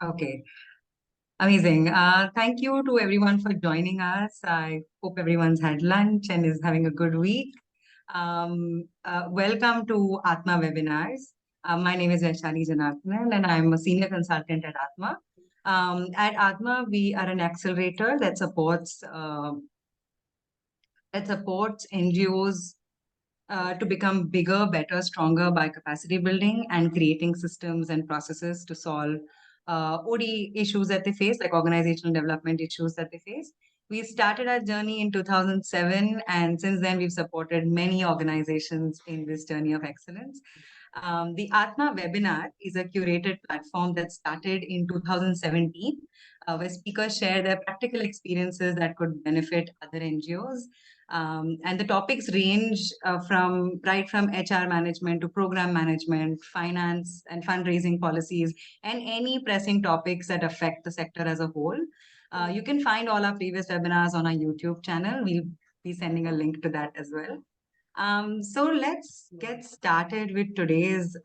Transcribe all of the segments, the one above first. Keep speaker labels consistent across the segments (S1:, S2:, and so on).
S1: Okay, amazing. Thank you to everyone for joining us. I hope everyone's had lunch and is having a good week. Welcome to Atma webinars. My name is Vaishali Janardhanan and I'm a senior consultant at Atma. At Atma, we are an accelerator that supports NGOs to become bigger, better, stronger by capacity building and creating systems and processes to solve OD issues that they face, like organizational development issues that they face. We started our journey in 2007, and since then we've supported many organizations in this journey of excellence. The Atma webinar is a curated platform that started in 2017, where speakers share their practical experiences that could benefit other NGOs. And the topics range from HR management to program management, finance and fundraising policies, and any pressing topics that affect the sector as a whole. You can find all our previous webinars on our YouTube channel. We'll be sending a link to that as well. So let's get started with today's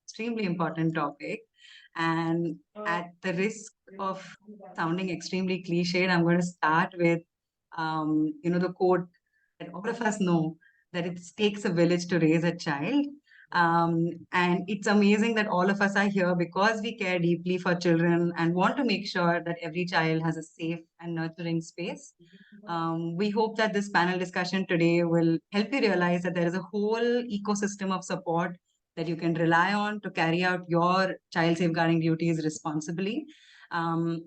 S1: extremely important topic. And at the risk of sounding extremely cliched, I'm going to start with, the quote that all of us know, that it takes a village to raise a child. And it's amazing that all of us are here because we care deeply for children and want to make sure that every child has a safe and nurturing space. We hope that this panel discussion today will help you realize that there is a whole ecosystem of support that you can rely on to carry out your child safeguarding duties responsibly. Um,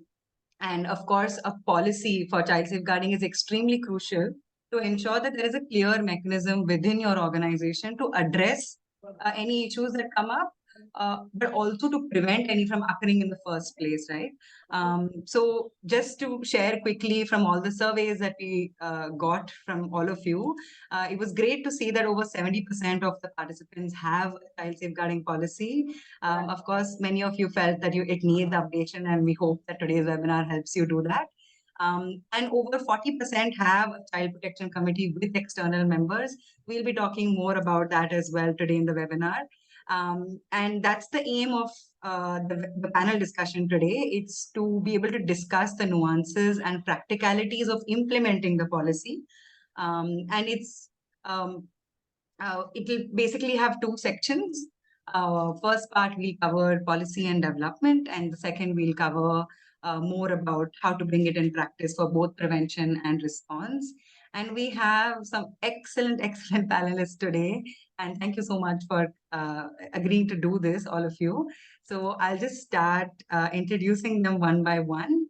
S1: and of course, a policy for child safeguarding is extremely crucial to ensure that there is a clear mechanism within your organization to address any issues that come up, but also to prevent any from occurring in the first place, right? So just to share quickly from all the surveys that we got from all of you, it was great to see that over 70% of the participants have a child safeguarding policy. Of course, many of you felt that it needs updation, and we hope that today's webinar helps you do that. And over 40% have a child protection committee with external members. We'll be talking more about that as well today in the webinar. And that's the aim of the panel discussion today. It's to be able to discuss the nuances and practicalities of implementing the policy. And it will basically have two sections. First part will cover policy and development, and the second will cover more about how to bring it in practice for both prevention and response. And we have some excellent, excellent panelists today. And thank you so much for agreeing to do this, all of you. So I'll just start introducing them one by one.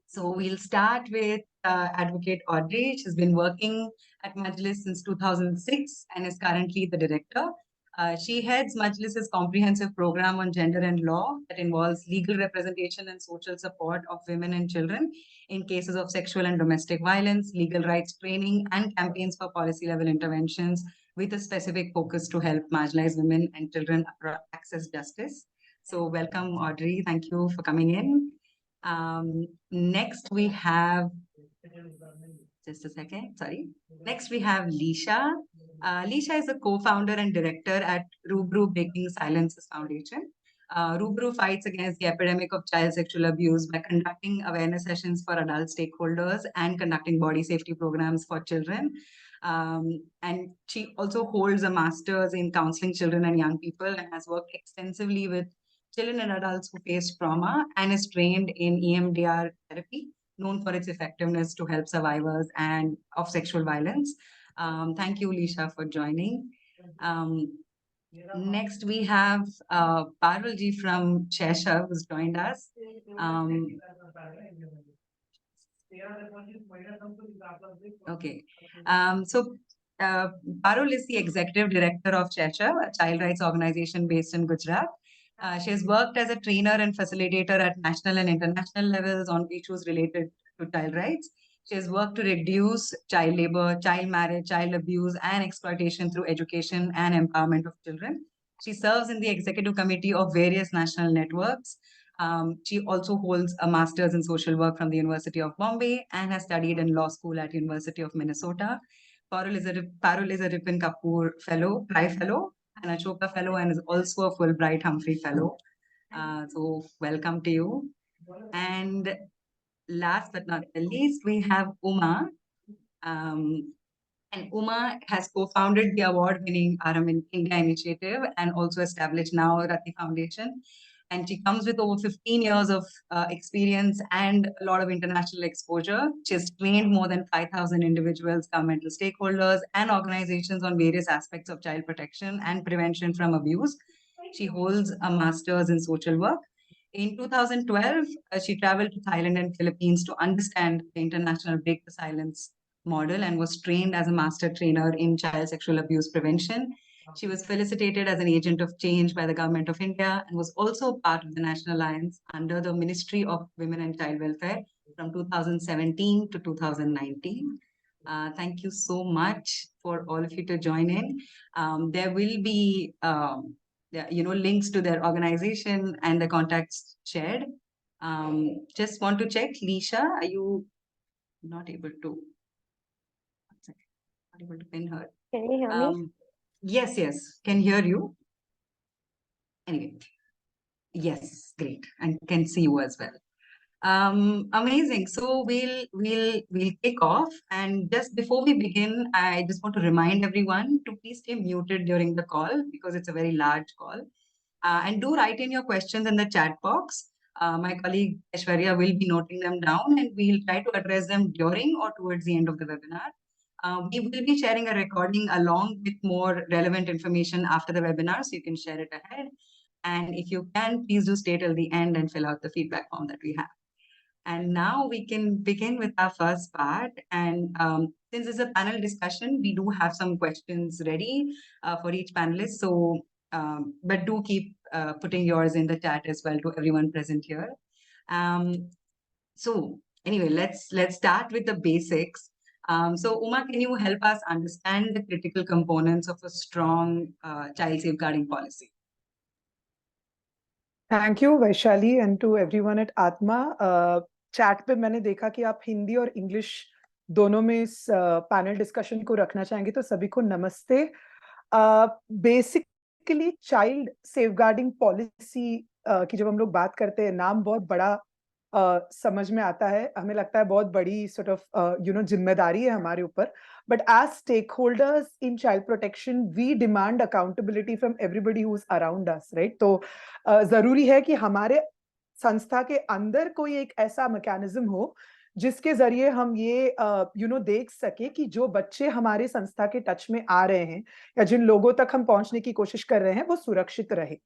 S1: So we'll start with Advocate Audrey. She's been working at Majlis since 2006 and is currently the director. She heads Majlis's comprehensive program on gender and law that involves legal representation and social support of women and children in cases of sexual and domestic violence, legal rights training, and campaigns for policy-level interventions with a specific focus to help marginalized women and children access justice. So welcome, Audrey. Thank you for coming in. Next, we have, just a second, sorry. Next, we have Lisha. Lisha is a co-founder and director at Rubaroo Breaking Silences Foundation. Rubaroo fights against the epidemic of child sexual abuse by conducting awareness sessions for adult stakeholders and conducting body safety programs for children. And she also holds a master's in counseling children and young people and has worked extensively with children and adults who face trauma and is trained in EMDR therapy, known for its effectiveness to help survivors and of sexual violence. Thank you, Lisha, for joining. Next, we have Parvalji from Cheshire, who's joined us. Okay. So Parul is the executive director of Cheshire, a child rights organization based in Gujarat. She has worked as a trainer and facilitator at national and international levels on issues related to child rights. She has worked to reduce child labor, child marriage, child abuse, and exploitation through education and empowerment of children. She serves in the executive committee of various national networks. She also holds a master's in social work from the University of Bombay and has studied in law school at University of Minnesota. Parul is a Ripon Kapoor Fellow, Tri Fellow, and Ashoka Fellow, and is also a Fulbright Humphrey Fellow. So welcome to you. And last but not the least, we have Uma. Um, and Uma has co-founded the award-winning RM in India initiative and also established now Rati Foundation. And she comes with over 15 years of experience and a lot of international exposure. She has trained more than 5,000 individuals, governmental stakeholders, and organizations on various aspects of child protection and prevention from abuse. She holds a master's in social work. In 2012, she traveled to Thailand and Philippines to understand the international Break the Silence model and was trained as a master trainer in child sexual abuse prevention. She was felicitated as an agent of change by the Government of India and was also part of the National Alliance under the Ministry of Women and Child Welfare from 2017 to 2019. Thank you so much for all of you to join in. There will be links to their organization and the contacts shared. Just want to check, Lisha, are you not able to? Not able to pin her.
S2: Can you hear me?
S1: Yes, can hear you. Anyway, yes, great, and can see you as well. Amazing. So we'll kick off, and just before we begin, I just want to remind everyone to please stay muted during the call because it's a very large call. And do write in your questions in the chat box. My colleague Aishwarya will be noting them down and we'll try to address them during or towards the end of the webinar. We will be sharing a recording along with more relevant information after the webinar, so you can share it ahead. And if you can, please do stay till the end and fill out the feedback form that we have. And now we can begin with our first part. And since it's a panel discussion, we do have some questions ready for each panelist. So, but do keep putting yours in the chat as well to everyone present here. So anyway, let's start with the basics. So Uma, can you help us understand the critical components of a strong child safeguarding policy?
S3: Thank you Vaishali and to everyone at Atma. Chat पे मैंने देखा कि आप हिंदी और English दोनों में इस panel discussion को रखना चाहेंगे, तो सभी को नमस्ते. बेसिकली चाइल्ड सेफगार्डिंग पॉलिसी की जब हम लोग बात करते हैं, नाम बहुत बड़ा समझ में आता है, हमें लगता है बहुत बड़ी सॉर्ट ऑफ जिम्मेदारी है हमारे ऊपर. But as stakeholders in child protection we demand accountability from everybody who is around us, right? तो जरूरी है कि हमारे संस्था के अंदर कोई एक ऐसा मैकेनिज्म हो जिसके जरिए हम ये देख सके कि जो बच्चे हमारे संस्था के टच में आ रहे हैं या जिन लोगों तक हम पहुंचने की कोशिश कर रहे हैं वो सुरक्षित रहे.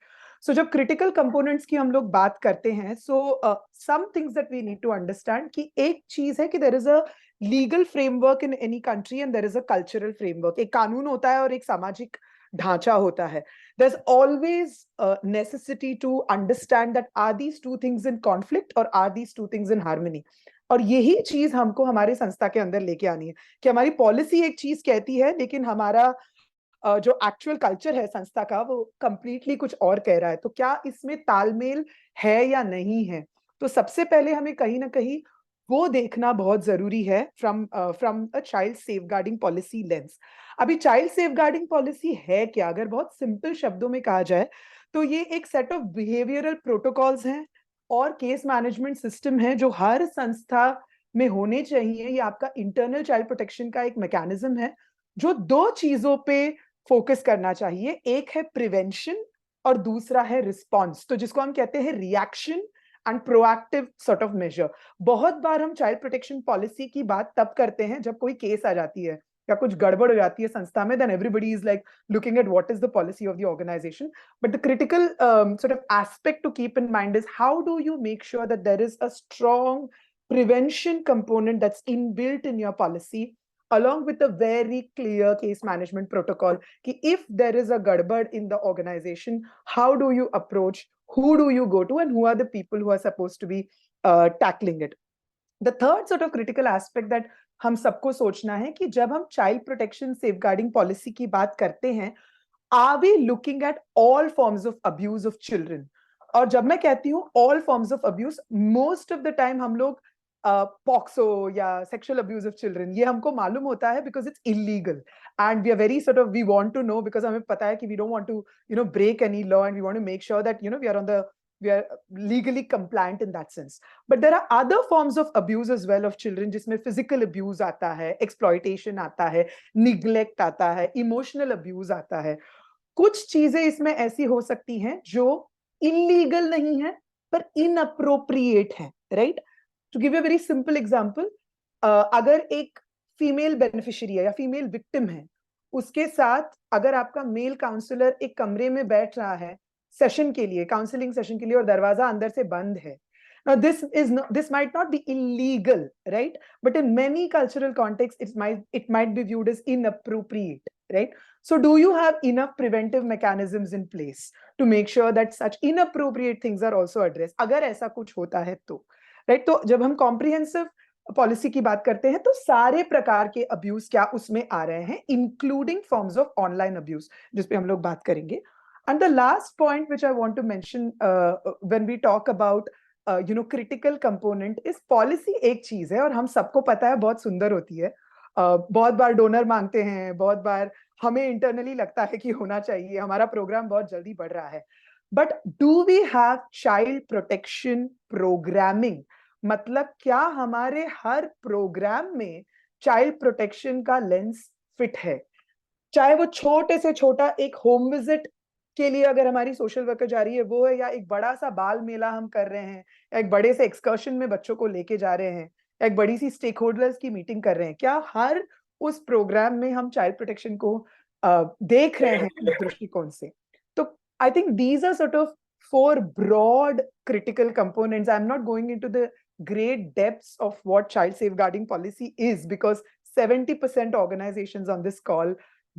S3: सो जब क्रिटिकल कंपोनेंट्स की हम लोग बात करते हैं, so some things that we need to understand कि एक चीज है कि there is a legal framework in any country and there is a cultural framework. एक कानून होता है और एक सामाजिक ढांचा होता है. There's always a necessity to understand that are these two things in conflict or are these two things in harmony. और यही चीज हमको हमारे संस्था के अंदर लेके आनी है कि हमारी पॉलिसी एक चीज कहती है लेकिन हमारा जो एक्चुअल कल्चर है संस्था का वो कंप्लीटली कुछ और कह रहा है. तो क्या इसमें तालमेल है या नहीं है? तो सबसे पहले हमें कहीं ना कहीं वो देखना बहुत जरूरी है from a child safeguarding policy lens. अभी चाइल्ड सेफगार्डिंग पॉलिसी है क्या? अगर बहुत सिंपल शब्दों में कहा जाए तो ये एक सेट ऑफ बिहेवियरल प्रोटोकॉल्स हैं और केस मैनेजमेंट सिस्टम है जो हर संस्था में होने चाहिए. ये आपका इंटरनल चाइल्ड प्रोटेक्शन का एक मैकेनिज्म है जो दो चीजों पे फोकस करना चाहिए. एक है प्रिवेंशन और दूसरा है रिस्पॉन्स. तो जिसको हम कहते हैं reaction and proactive sort of measure. बहुत बार हम चाइल्ड प्रोटेक्शन पॉलिसी की बात तब करते हैं जब कोई केस आ जाती है या कुछ गड़बड़ हो जाती है संस्था में, then everybody is like looking at what is the policy of the organization. But the critical sort of aspect to keep in mind is how do you make sure that there is a strong prevention component that's inbuilt in your policy along with a very clear case management protocol. Ki if there is a gadbad in the organization, how do you approach, who do you go to, and who are the people who are supposed to be tackling it. The third sort of critical aspect that हम सबको सोचना है कि जब हम child protection safeguarding policy की बात करते हैं, are we looking at all forms of abuse of children. और जब मैं कहती हूँ all forms of abuse, most of the time हम लोग पॉक्सो या सेक्सुअल अब्यूज ऑफ चिल्ड्रन ये हमको मालूम होता है because it's illegal and we are very sort of we want to know because हमें पता है कि we don't want to break any law and we want to make sure that we are on the we are legally compliant in that sense. But there are other forms of abuse as well of children, जिसमें physical abuse आता है, exploitation आता है, neglect आता है, emotional abuse आता है. कुछ चीजें इसमें ऐसी हो सकती हैं जो illegal नहीं है पर inappropriate है, right? To give you a very simple example, अगर एक फीमेल बेनिफिशियरी है या फीमेल विक्टिम है, उसके साथ अगर आपका मेल काउंसलर एक कमरे में बैठ रहा है सेशन के लिए, काउंसलिंग सेशन के लिए, और दरवाजा अंदर से बंद है. Now, this might not be illegal, right? But in many cultural contexts, it might be viewed as inappropriate, right? So, do you have enough preventive mechanisms in place to make sure that such inappropriate things are also addressed? अगर ऐसा कुछ होता है तो, right? तो जब हम comprehensive policy की बात करते हैं तो सारे प्रकार के अब्यूज क्या उसमें आ रहे हैं, including forms of online abuse, जिस पे हम लोग बात करेंगे. And the last point which I want to mention when we talk about critical component इस पॉलिसी, एक चीज है और हम सबको पता है बहुत सुंदर होती है, बहुत बार डोनर मांगते हैं, बहुत बार हमें इंटरनली लगता है कि होना चाहिए, हमारा प्रोग्राम बहुत जल्दी बढ़ रहा है. But do we have child protection programming? मतलब क्या हमारे हर प्रोग्राम में चाइल्ड प्रोटेक्शन का लेंस फिट है? चाहे वो छोटे से छोटा एक होम विजिट के लिए अगर हमारी सोशल वर्कर जा रही है वो है, या एक बड़ा सा बाल मेला हम कर रहे हैं, या एक बड़े से एक्सकर्शन में बच्चों को लेके जा रहे हैं, या एक बड़ी सी स्टेक होल्डर्स की मीटिंग कर रहे हैं, क्या हर उस प्रोग्राम में हम चाइल्ड प्रोटेक्शन को देख रहे हैं इस दृष्टिकोण से? तो I think these are sort of four broad critical components. I'm not going into the great depths of what child safeguarding policy is, because 70% organizations on this call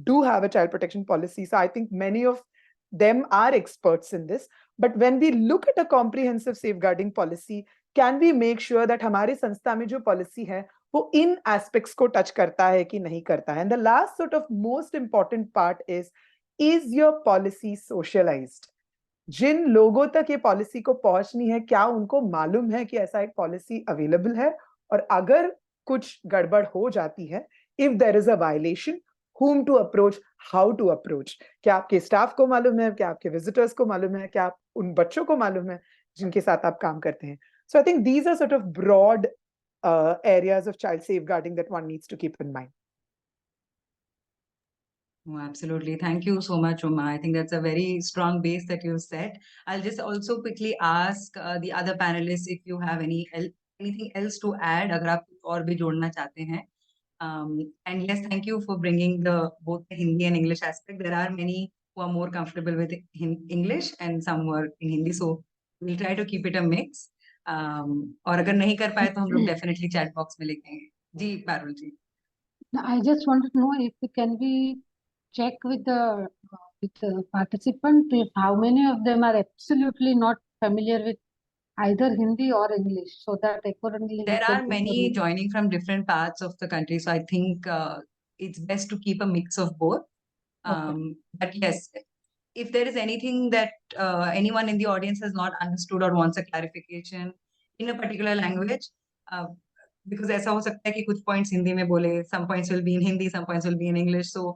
S3: do have a child protection policy. So I think many of them are experts in this. But when we look at a comprehensive safeguarding policy, can we make sure that हमारे संस्था में जो policy है वो इन aspects को touch करता है कि नहीं करता है? And the last sort of most important part is your policy socialized? जिन लोगों तक ये पॉलिसी को पहुंचनी है, क्या उनको मालूम है कि ऐसा एक पॉलिसी अवेलेबल है? और अगर कुछ गड़बड़ हो जाती है, if there is a violation, whom to approach, how to approach? क्या आपके स्टाफ को मालूम है? क्या आपके विजिटर्स को मालूम है? क्या उन बच्चों को मालूम है जिनके साथ आप काम करते हैं? So I think these are sort of broad areas of child safeguarding that one needs to keep in mind.
S1: Oh, absolutely. Thank you so much, Uma. I think that's a very strong base that you've set. I'll just also quickly ask the other panelists if you have anything else to add, अगर आप कुछ और भी जोड़ना चाहते हैं. And yes, thank you for bringing both the Hindi and English aspect. There are many who are more comfortable with English and some who are in Hindi, so we'll try to keep it a mix. और अगर नहीं कर पाए तो हम लोग definitely chat box में लिखेंगे. जी, पारुल जी.
S2: I just wanted to know if we check with the participant if how many of them are absolutely not familiar with either Hindi or English, so that accordingly
S1: there are many joining from different parts of the country, so I think it's best to keep a mix of both. But yes, if there is anything that anyone in the audience has not understood or wants a clarification in a particular language, because ऐसा हो सकता है कि कुछ points Hindi में बोले, some points will be in Hindi, some points will be in English. So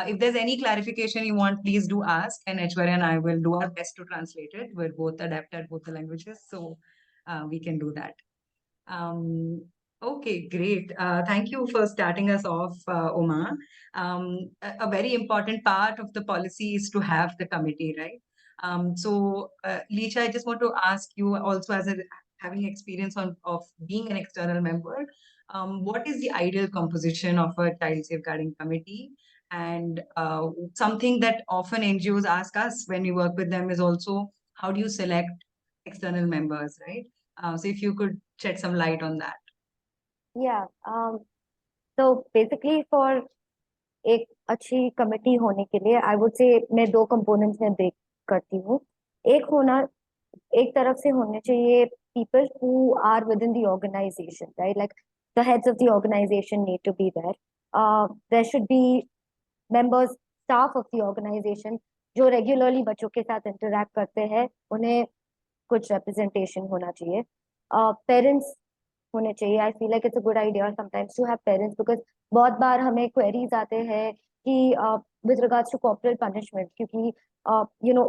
S1: if there's any clarification you want, please do ask, and Aishwarya and I will do our best to translate it. We're both adept at both the languages, so we can do that. Okay, great. Thank you for starting us off, Uma. A very important part of the policy is to have the committee, right? So, Lisha, I just want to ask you also, as having experience of being an external member, what is the ideal composition of a child safeguarding committee? And something that often NGOs ask us when we work with them is also, how do you select external members, right? So if you could shed some light on that.
S4: Yeah. So basically for एक अच्छी committee होने के लिए I would say मैं दो components में break करती हूँ. एक तरफ से होने चाहिए people who are within the organization, right? Like the heads of the organization need to be there. There should be members, staff of the organization जो रेगुलरली बच्चों के साथ इंटरेक्ट करते हैं, उन्हें कुछ रिप्रेजेंटेशन होना चाहिए. पेरेंट्स होने चाहिए. I feel like it's a good idea sometimes to have parents, because बहुत बार हमें queries आते हैं कि with regards to corporal punishment, क्योंकि you know,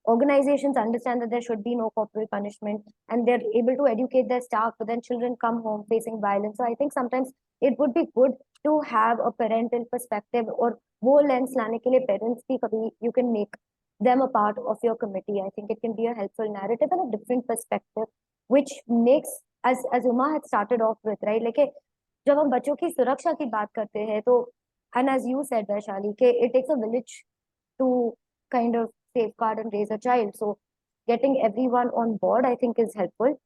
S4: organizations understand that there should be no corporal punishment, and they're able to educate their staff, but then children come home facing violence. So I think sometimes it would be good to have a parental perspective, और वो lens लाने के लिए parents की कभी you can make them a part of your committee. I think it can be a helpful narrative and a different perspective, which makes, as Uma had started off with, right? Like जब हम बच्चों की सुरक्षा की बात करते हैं तो, and as you said, Vaishali, it takes a village to kind of safeguard and raise a child. So getting everyone on board, I think, is helpful.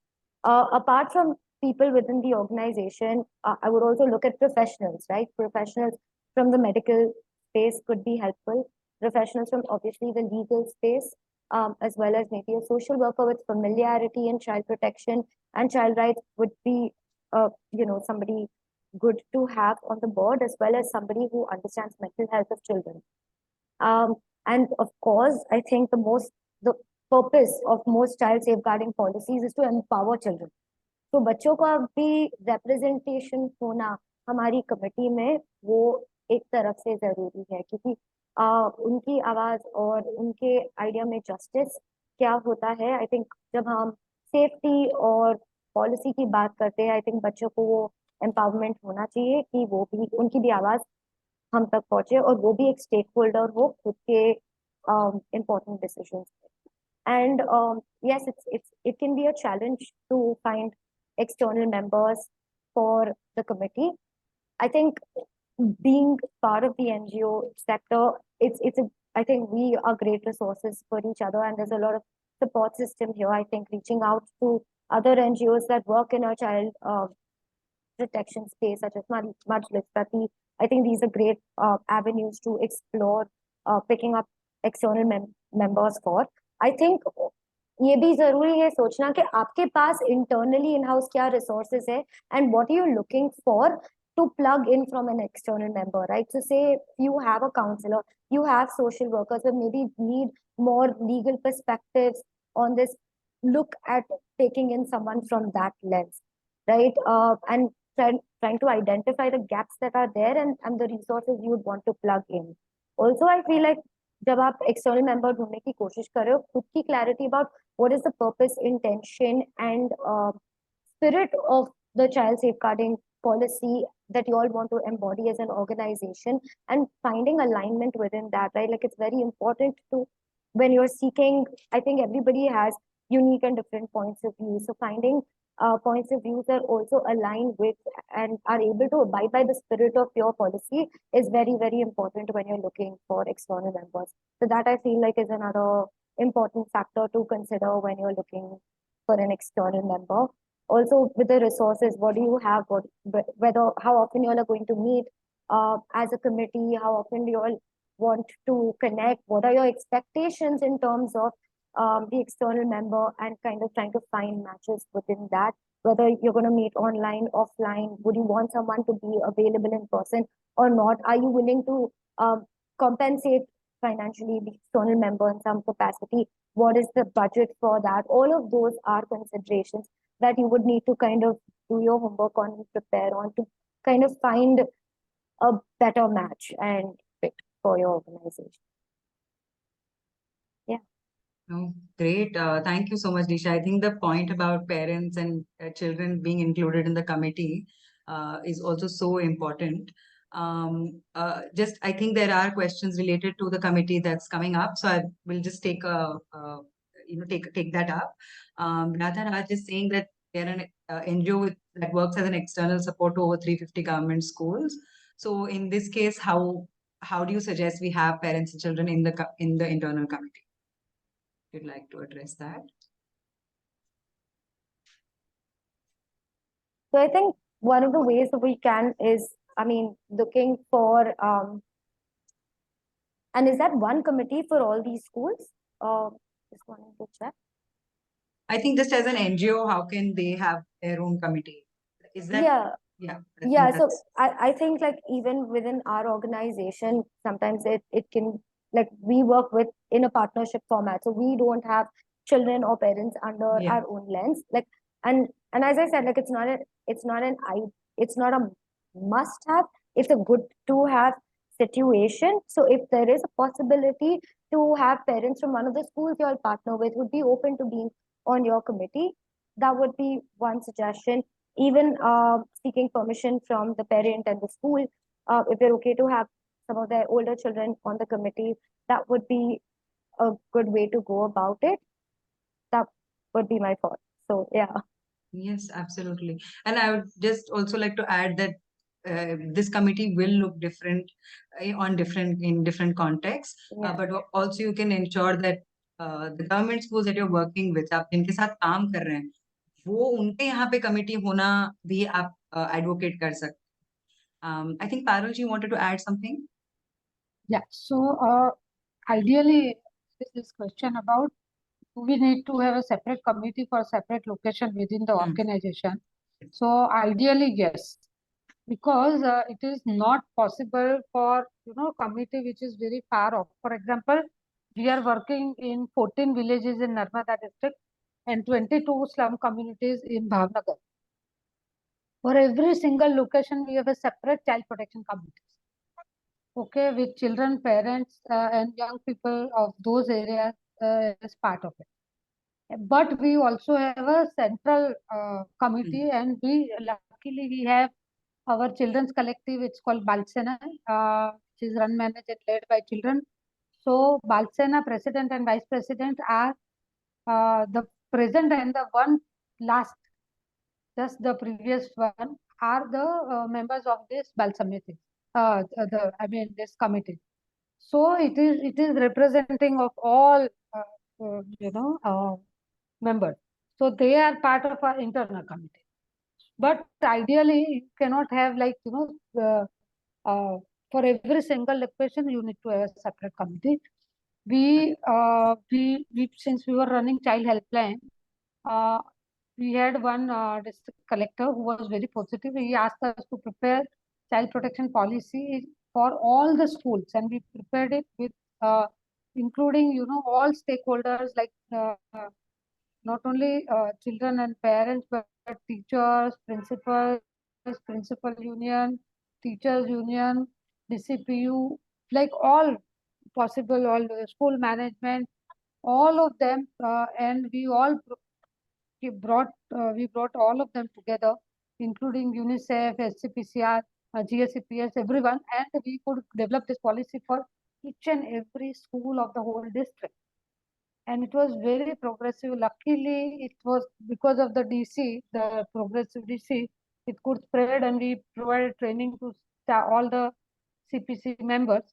S4: Apart from people within the organization, I would also look at professionals, right? Professionals from the medical space could be helpful. Professionals from obviously the legal space, as well as maybe a social worker with familiarity in child protection and child rights would be, you know, somebody good to have on the board, as well as somebody who understands mental health of children. And of course, I think the purpose of most child safeguarding policies is to empower children. तो बच्चों का भी representation होना हमारी committee में वो एक तरफ से जरूरी है, क्योंकि उनकी आवाज और उनके आइडिया में जस्टिस क्या होता है. आई थिंक जब हम सेफ्टी और पॉलिसी की बात करते हैं, आई थिंक बच्चों को वो एम्पावरमेंट होना चाहिए कि वो भी, उनकी भी आवाज हम तक पहुंचे और वो भी एक स्टेक होल्डर हो खुद के important decisions. And yes, it can be a challenge to find external members for the committee. I think being part of the NGO sector, I think we are great resources for each other, and there's a lot of support system here. I think reaching out to other NGOs that work in a child protection space, such as Majlis, I think these are great avenues to explore picking up external members for. I think ये भी जरूरी है सोचना कि आपके पास internally in-house क्या resources है, and what are you looking for to plug in from an external member, right? So say you have a counselor, you have social workers, but maybe need more legal perspectives on this. Look at taking in someone from that lens, right? And trying to identify the gaps that are there and the resources you would want to plug in. Also, I feel like जब आप external member ढूंढने की कोशिश कर रहे हो, खुद की clarity about what is the purpose, intention, and spirit of the child safeguarding policy that you all want to embody as an organization, and finding alignment within that, right? Like it's very important to, when you're seeking, I think everybody has unique and different points of view. So finding points of views that also align with and are able to abide by the spirit of your policy is very, very important when you're looking for external members. So that I feel like is another important factor to consider when you're looking for an external member. Also with the resources, what do you have, whether, how often you all are going to meet as a committee, how often do you all want to connect, what are your expectations in terms of the external member, and kind of trying to find matches within that, whether you're going to meet online, offline, would you want someone to be available in person or not, are you willing to compensate financially the external member in some capacity, what is the budget for that? All of those are considerations that you would need to kind of do your homework on and prepare on to kind of find a better match and fit for your organization.
S1: Oh, great. Thank you so much, Lisha. I think the point about parents and children being included in the committee is also so important. I think there are questions related to the committee that's coming up, so I will just take take that up. Nathan Raj is saying that they're an NGO that works as an external support to over 350 government schools. So in this case, how do you suggest we have parents and children in the internal committee? You'd like to address that?
S4: So I think one of the ways that we can is, I mean, looking for, and is that one committee for all these schools? Just wanting to check.
S1: I think just as an NGO, how can they have their own committee? Is that? Yeah.
S4: So I think like even within our organization, sometimes it can, like we work with in a partnership format. So we don't have children or parents under our own lens. Like, and And as I said, like it's not a must have. It's a good to have situation. So if there is a possibility to have parents from one of the schools you all partner with would be open to being on your committee, that would be one suggestion. Even seeking permission from the parent and the school, if they're okay to have some of their older children on the committee, that would be a good way to go about it. That would be my thought. So yeah.
S1: Yes, absolutely. And I would just also like to add that this committee will look different in different contexts.
S4: Yeah.
S1: But also you can ensure that the government schools that you're working with, आप जिनके साथ काम कर रहे हैं, वो उनके यहाँ पे कमेटी होना भी आप advocate कर सकते हैं. I think Parul ji wanted to add something.
S2: Yeah, so ideally, this question about do we need to have a separate committee for a separate location within the organization? So ideally, yes, because it is not possible for committee which is very far off. For example, we are working in 14 villages in Narmada district and 22 slum communities in Bhavnagar. For every single location, we have a separate child protection committee. Okay, with children, parents, and young people of those areas as part of it. But we also have a central committee, and luckily we have our children's collective. It's called Balsena, which is run, managed, and led by children. So Balsena president and vice president are the present and the one last, just the previous one, are the members of this Balsamiti. This committee. So it is representing of all members. So they are part of our internal committee. But ideally, you cannot have for every single location you need to have a separate committee. We since we were running child helpline, we had one district collector who was very positive. He asked us to prepare child protection policy for all the schools, and we prepared it with including all stakeholders like not only children and parents, but teachers, principals, principal union, teachers union, DCPU, like all possible, all school management, all of them, and we brought all of them together, including UNICEF, SCPCR, GSCPS, everyone, and we could develop this policy for each and every school of the whole district. And it was very progressive. Luckily, it was because of the DC, the progressive DC, it could spread, and we provided training to all the CPC members.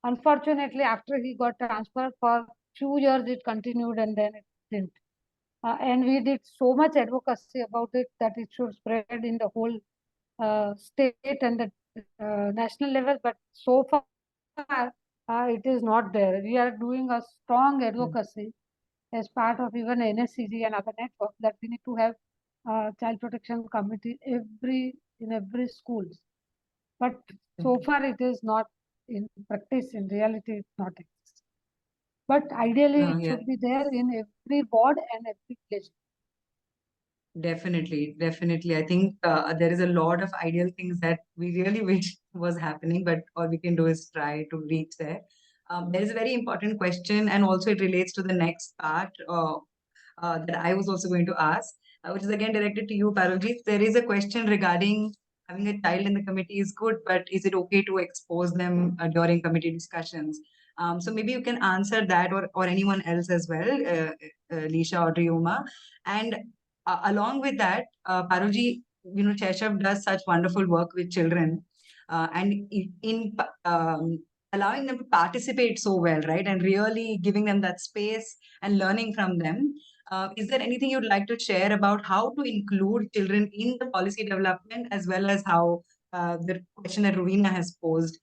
S2: Unfortunately, after he got transferred for few years, it continued, and then it didn't. And we did so much advocacy about it that it should spread in the whole state and the national level. But so far, it is not there. We are doing a strong advocacy as part of even NSCG and other networks that we need to have child protection committee in every schools. But so far, it is not in practice. In reality, it's not exist. But ideally, it should be there in every ward and every village.
S1: Definitely. I think there is a lot of ideal things that we really wish was happening, but all we can do is try to reach there. There is a very important question, and also it relates to the next part that I was also going to ask, which is again directed to you, Parulji. There is a question regarding having a child in the committee is good, but is it okay to expose them during committee discussions? So maybe you can answer that, or anyone else as well, Lisha, Audrey, Uma. And along with that, Parulji, Cheshire does such wonderful work with children, and in allowing them to participate so well, right? And really giving them that space and learning from them. Is there anything you'd like to share about how to include children in the policy development, as well as how the question that Rowena has posed,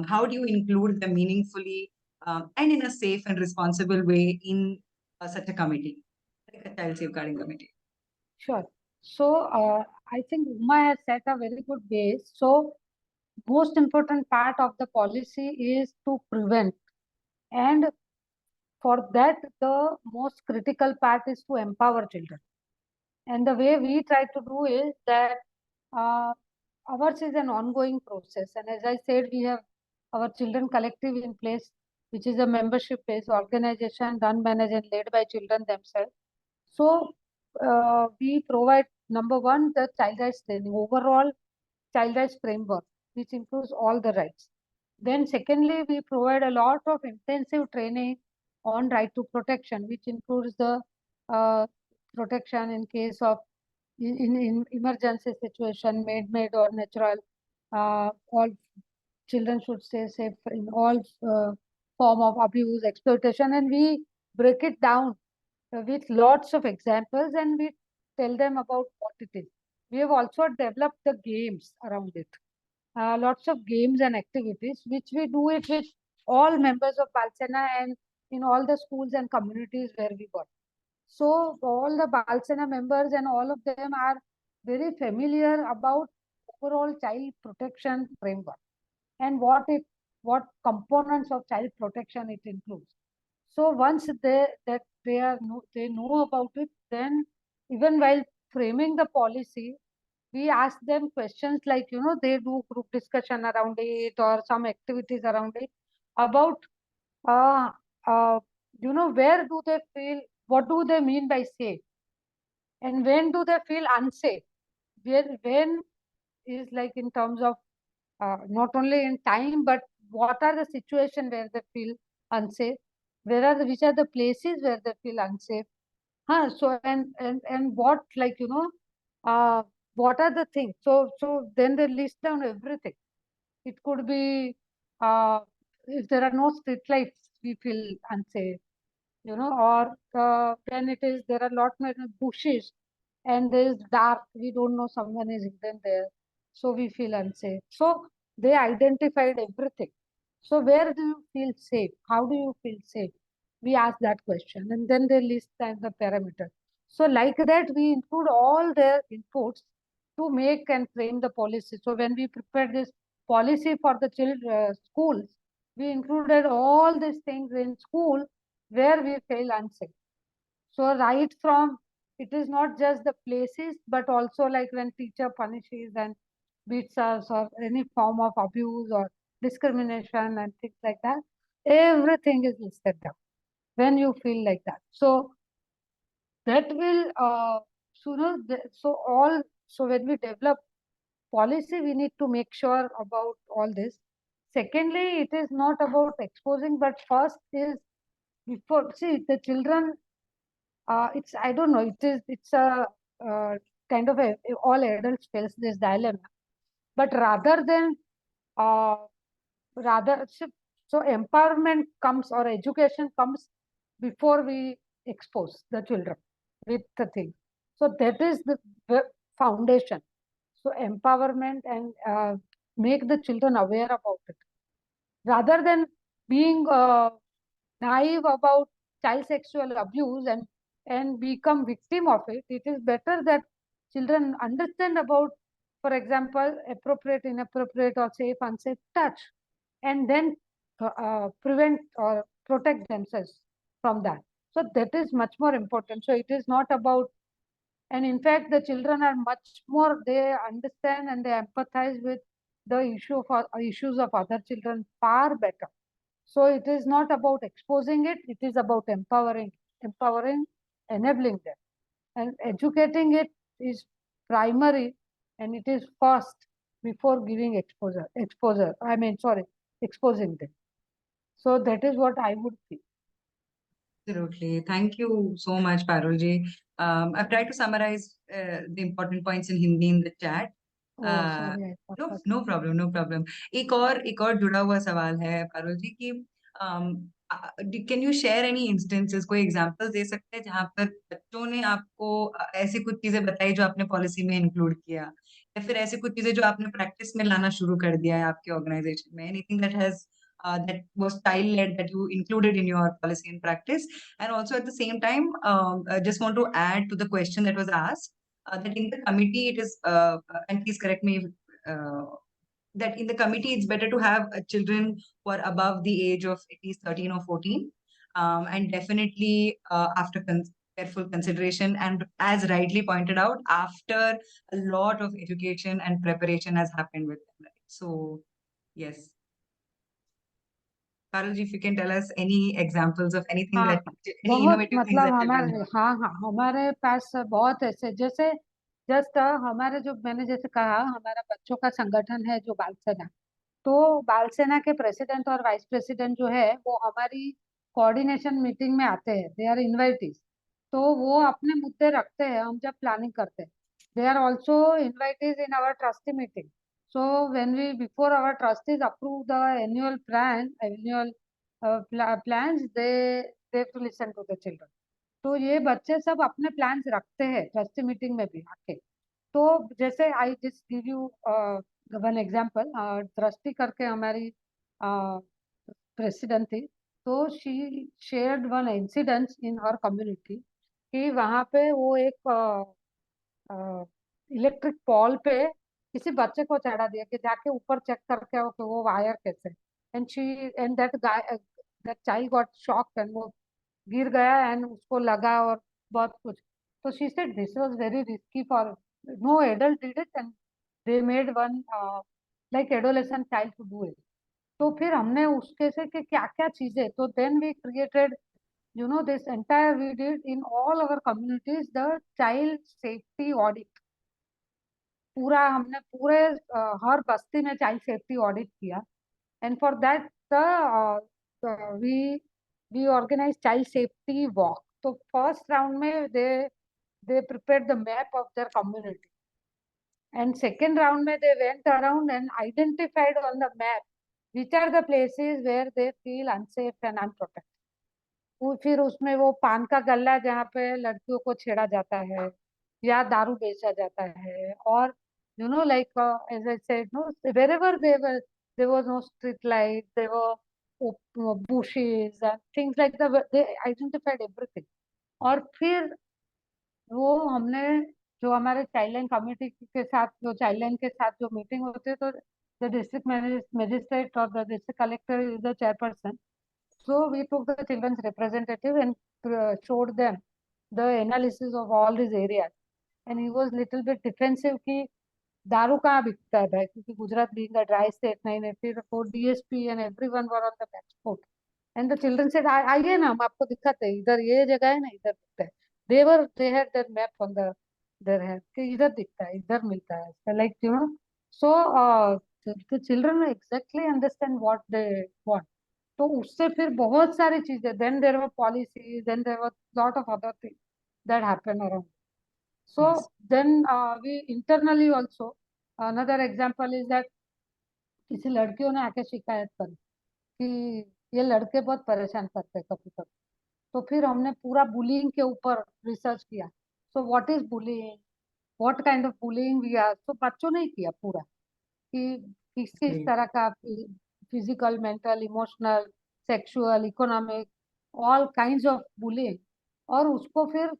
S1: how do you include them meaningfully and in a safe and responsible way in such a committee, like a child safeguarding committee?
S2: Sure. So I think Uma has set a very good base. So most important part of the policy is to prevent, and for that the most critical part is to empower children. And the way we try to do is that ours is an ongoing process. And as I said, we have our children collective in place, which is a membership-based organization run, managed, and led by children themselves. So we provide, number one, the child rights training, overall child rights framework, which includes all the rights. Then secondly, we provide a lot of intensive training on right to protection, which includes the protection in case of in emergency situation, made or natural. All children should stay safe in all form of abuse, exploitation, and we break it down with lots of examples, and we tell them about what it is. We have also developed the games around it. Lots of games and activities, which we do it with all members of Balsena and in all the schools and communities where we work. So all the Balsena members and all of them are very familiar about overall child protection framework and what components of child protection it includes. So once they know about it, then even while framing the policy, we ask them questions like, they do group discussion around it or some activities around it about, where do they feel, what do they mean by safe? And when do they feel unsafe? When is like in terms of not only in time, but what are the situations where they feel unsafe? Which are the places where they feel unsafe? So and what, like, what are the things? So then they list down everything. It could be if there are no street lights, we feel unsafe, or when there are lot many bushes and there is dark, we don't know someone is hidden there, so we feel unsafe. So they identified everything. So where do you feel safe? How do you feel safe? We ask that question, and then they list down the parameters. So like that, we include all their inputs to make and frame the policy. So when we prepared this policy for the schools, we included all these things in school where we feel unsafe. So right from, it is not just the places, but also like when teacher punishes and beats us or any form of abuse or discrimination and things like that, everything is listed down when you feel like that. So that will, so when we develop policy, we need to make sure about all this. Secondly, it is not about exposing, but first is before, see, the children, it's, I don't know, it's a kind of all adults face this dilemma, but rather than so empowerment comes or education comes before we expose the children with the thing. So that is the foundation. So empowerment and make the children aware about it, rather than being naive about child sexual abuse and become victim of it. It is better that children understand about, for example, appropriate, inappropriate, or safe, unsafe touch, and then prevent or protect themselves from that. So that is much more important. So it is not about, and in fact, the children are much more, they understand and they empathize with the issues of other children far better. So it is not about exposing it, it is about empowering, enabling them. And educating it is primary, and it is first before giving exposing them. So that is what I would think.
S1: Absolutely. Thank you so much, Parulji. I've tried to summarize the important points in Hindi in the chat.
S2: Sorry,
S1: No problem, no problem. एक और जुड़ा हुआ सवाल है पारुल जी कि can you share any instances, कोई examples दे सकते हैं जहाँ पर बच्चों ने आपको ऐसी कुछ चीजें बताई जो आपने पॉलिसी में इंक्लूड किया, या फिर ऐसी कुछ चीजें जो आपने प्रैक्टिस में लाना शुरू कर दिया है आपके ऑर्गेनाइजेशन में, anything that was child-led that you included in your policy and practice? And also at the same time, I just want to add to the question that was asked, that in the committee it is, and please correct me, that in the committee it's better to have children who are above the age of at least 13 or 14, and definitely after careful consideration, and as rightly pointed out, after a lot of education and preparation has happened with them. Right? So, yes. Parul ji, if you can tell us any examples of anything
S2: हाँ,
S1: that, any
S2: बहुत
S1: innovative things
S2: मतलब
S1: that children
S2: हमारे,
S1: do.
S2: हाँ हाँ, हमारे पास बहुत ऐसे, जैसे जस्ट हमारे जो, मैंने जैसे कहा, हमारा बच्चों का संगठन है जो बाल सेना, तो बाल सेना के प्रेसिडेंट और वाइस प्रेसिडेंट जो है वो हमारी कोऑर्डिनेशन मीटिंग में आते हैं, दे आर इनवाइटीज। तो वो अपने मुद्दे रखते हैं हम जब प्लानिंग करते हैं। They are also invitees in our trustee meeting. So when we before our trustees approve the annual plans, they have to listen to the children. तो ये बच्चे सब अपने प्लान्स रखते हैं ट्रस्टी मीटिंग में भी आके। तो जैसे I just give you one example, trustee करके हमारी प्रेसिडेंट थी, तो she shared one incident in her community कि वहाँ पे वो एक इलेक्ट्रिक पॉल पे किसी बच्चे को चढ़ा दिया कि जाके ऊपर चेक करके आओ कि वो वायर कैसे, and she and that child got shock and वो गिर गया एंड उसको लगा और बहुत कुछ। तो she said this was very risky for, no adult did it and they made one like adolescent child to do it. तो फिर हमने उसके से कि क्या क्या चीजें, तो then we created, you know, this entire, we did in all our communities the child safety audit। पूरा हमने पूरे हर बस्ती में चाइल्ड सेफ्टी ऑडिट किया, and for that we we organise child safety walk. तो फर्स्ट राउंड में they prepared the map of their community, and second round में they went around and identified on the map which are the places where they feel unsafe and unprotected। वो फिर उसमें वो पान का गल्ला जहाँ पे लड़कियों को छेड़ा जाता है या दारू बेचा जाता है, और you know like as I said, no wherever there was no street light, there were bushes and things like that, they identified everything। और फिर वो हमने जो हमारे चाइल्ड लाइन कमेटी के साथ, जो चाइल्ड लाइन के साथ जो मीटिंग होती है, तो द डिस्ट्रिक्ट मैजिस्ट्रेट और the district collector is the chairperson. So we took the children's representative and showed them the analysis of all these areas, and he was little bit defensive कि दारू कहाँ बिकता है भाई, क्योंकि Gujarat being a dry state, नहीं फिर वो DSP and everyone were on the back foot, and the children said आइए ना, हम आपको दिखाते हैं, इधर ये जगह है ना, इधर दिखता है। they had their map on their hand कि इधर दिखता है, इधर मिलता है, so like you know, so the children exactly understand what they want। तो उससे फिर बहुत सारी चीजें, then there were policies, then there were lot of other things that happen around. So
S1: Yes.
S2: Then we internally also, another example is that किसी लड़कियों ने आके शिकायत करी कि ये लड़के बहुत परेशान करते हैं कभी कभी। तो फिर हमने पूरा बुलिंग के ऊपर रिसर्च किया। So what is bullying, what kind of bullying we are, तो बच्चों ने ही किया पूरा कि किस किस
S1: Great.
S2: तरह का physical, mental, emotional, sexual, economic, all kinds of bullying, और उसको फिर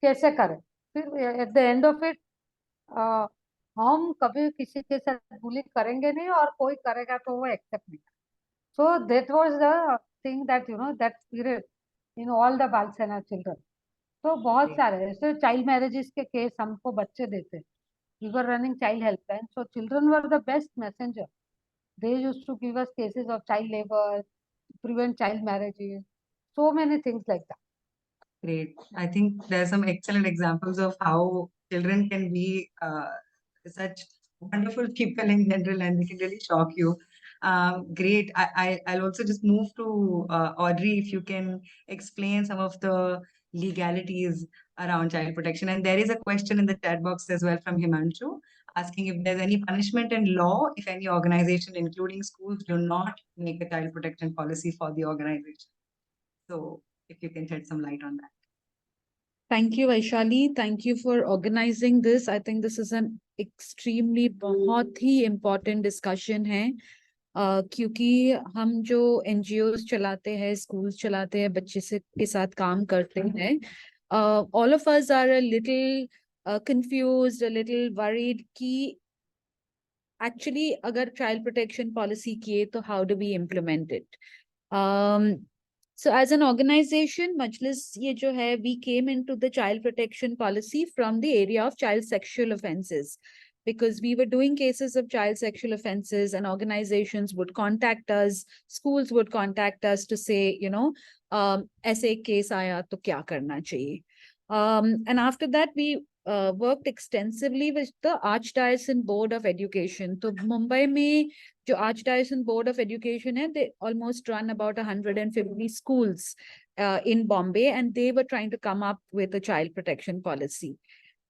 S2: कैसे करें। फिर at the end of it हम कभी किसी के साथ बुलिंग करेंगे नहीं, और कोई करेगा तो वो एक्सेप्ट नहीं। So that was the thing that you know that spirit in all the बाल सेना चिल्ड्रन। तो बहुत
S1: Great.
S2: सारे ऐसे चाइल्ड मैरिजेस के केस हमको बच्चे देते। We were running child helpline, so children were the best messenger. They used to give us cases of child labor, prevent child marriages, so many things like that.
S1: Great. I think there are some excellent examples of how children can be such wonderful people in general, and they can really shock you. Great. I'll also just move to Audrey, if you can explain some of the legalities around child protection. And there is a question in the chat box as well from Himanshu, asking if there's any punishment in law if any organization, including schools, do not make a child protection policy for the organization. So if you can shed some light on that.
S5: Thank you, Vaishali. Thank you for organizing this. I think this is an extremely बहुत ही important discussion है, क्योंकि हम जो NGOs चलाते हैं, schools चलाते हैं, बच्चे से के साथ काम करते हैं, all of us are a little confused, a little worried कि actually अगर child protection policy किए तो how do we implement it? So as an organization, Majlis ये जो है, we came into the child protection policy from the area of child sexual offences, because we were doing cases of child sexual offences and organizations would contact us, schools would contact us to say, you know, ऐसे एक case आया तो क्या करना चाहिए. And after that, we worked extensively with the Archdiocese Board of Education. So Mumbai में जो Archdiocese Board of Education है, they almost run about 150 schools in Bombay, and they were trying to come up with a child protection policy.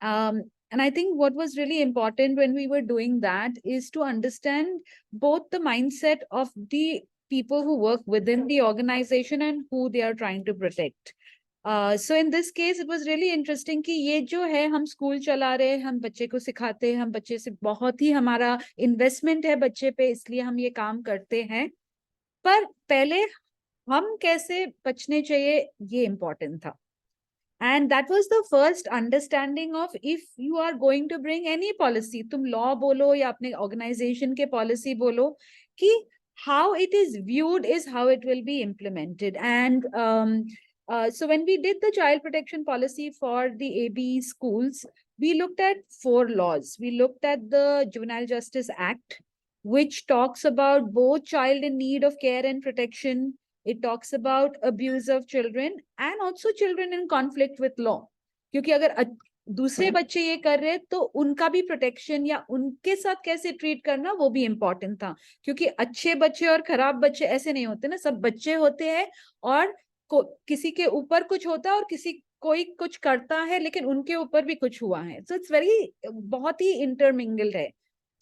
S5: And I think what was really important when we were doing that is to understand both the mindset of the people who work within the organization and who they are trying to protect. So in this case, it was really interesting कि ये जो है, हम school चला रहे हैं, हम बच्चे को सिखाते हैं, हम बच्चे से बहुत ही हमारा इन्वेस्टमेंट है बच्चे पे, इसलिए हम ये काम करते हैं. पर पहले हम कैसे बचने चाहिए, ये इम्पोर्टेंट था. And that was the first understanding of, if you are going to bring any policy, तुम law बोलो या अपने organization के policy बोलो, कि how it is viewed is how it will be implemented. And so when we did the child protection policy for the AB schools, we looked at 4 laws. We looked at the Juvenile Justice Act, which talks about both child in need of care and protection. It talks about abuse of children and also children in conflict with law. क्योंकि अगर दूसरे बच्चे ये कर रहे तो उनका भी प्रोटेक्शन या उनके साथ कैसे ट्रीट करना वो भी इम्पोर्टेंट था. क्योंकि अच्छे बच्चे और खराब बच्चे ऐसे नहीं होते ना, सब बच्चे होते हैं और किसी के ऊपर कुछ होता है और कोई कुछ करता है लेकिन उनके ऊपर भी कुछ हुआ है. सो इट्स वेरी, बहुत ही इंटरमिंगल्ड है.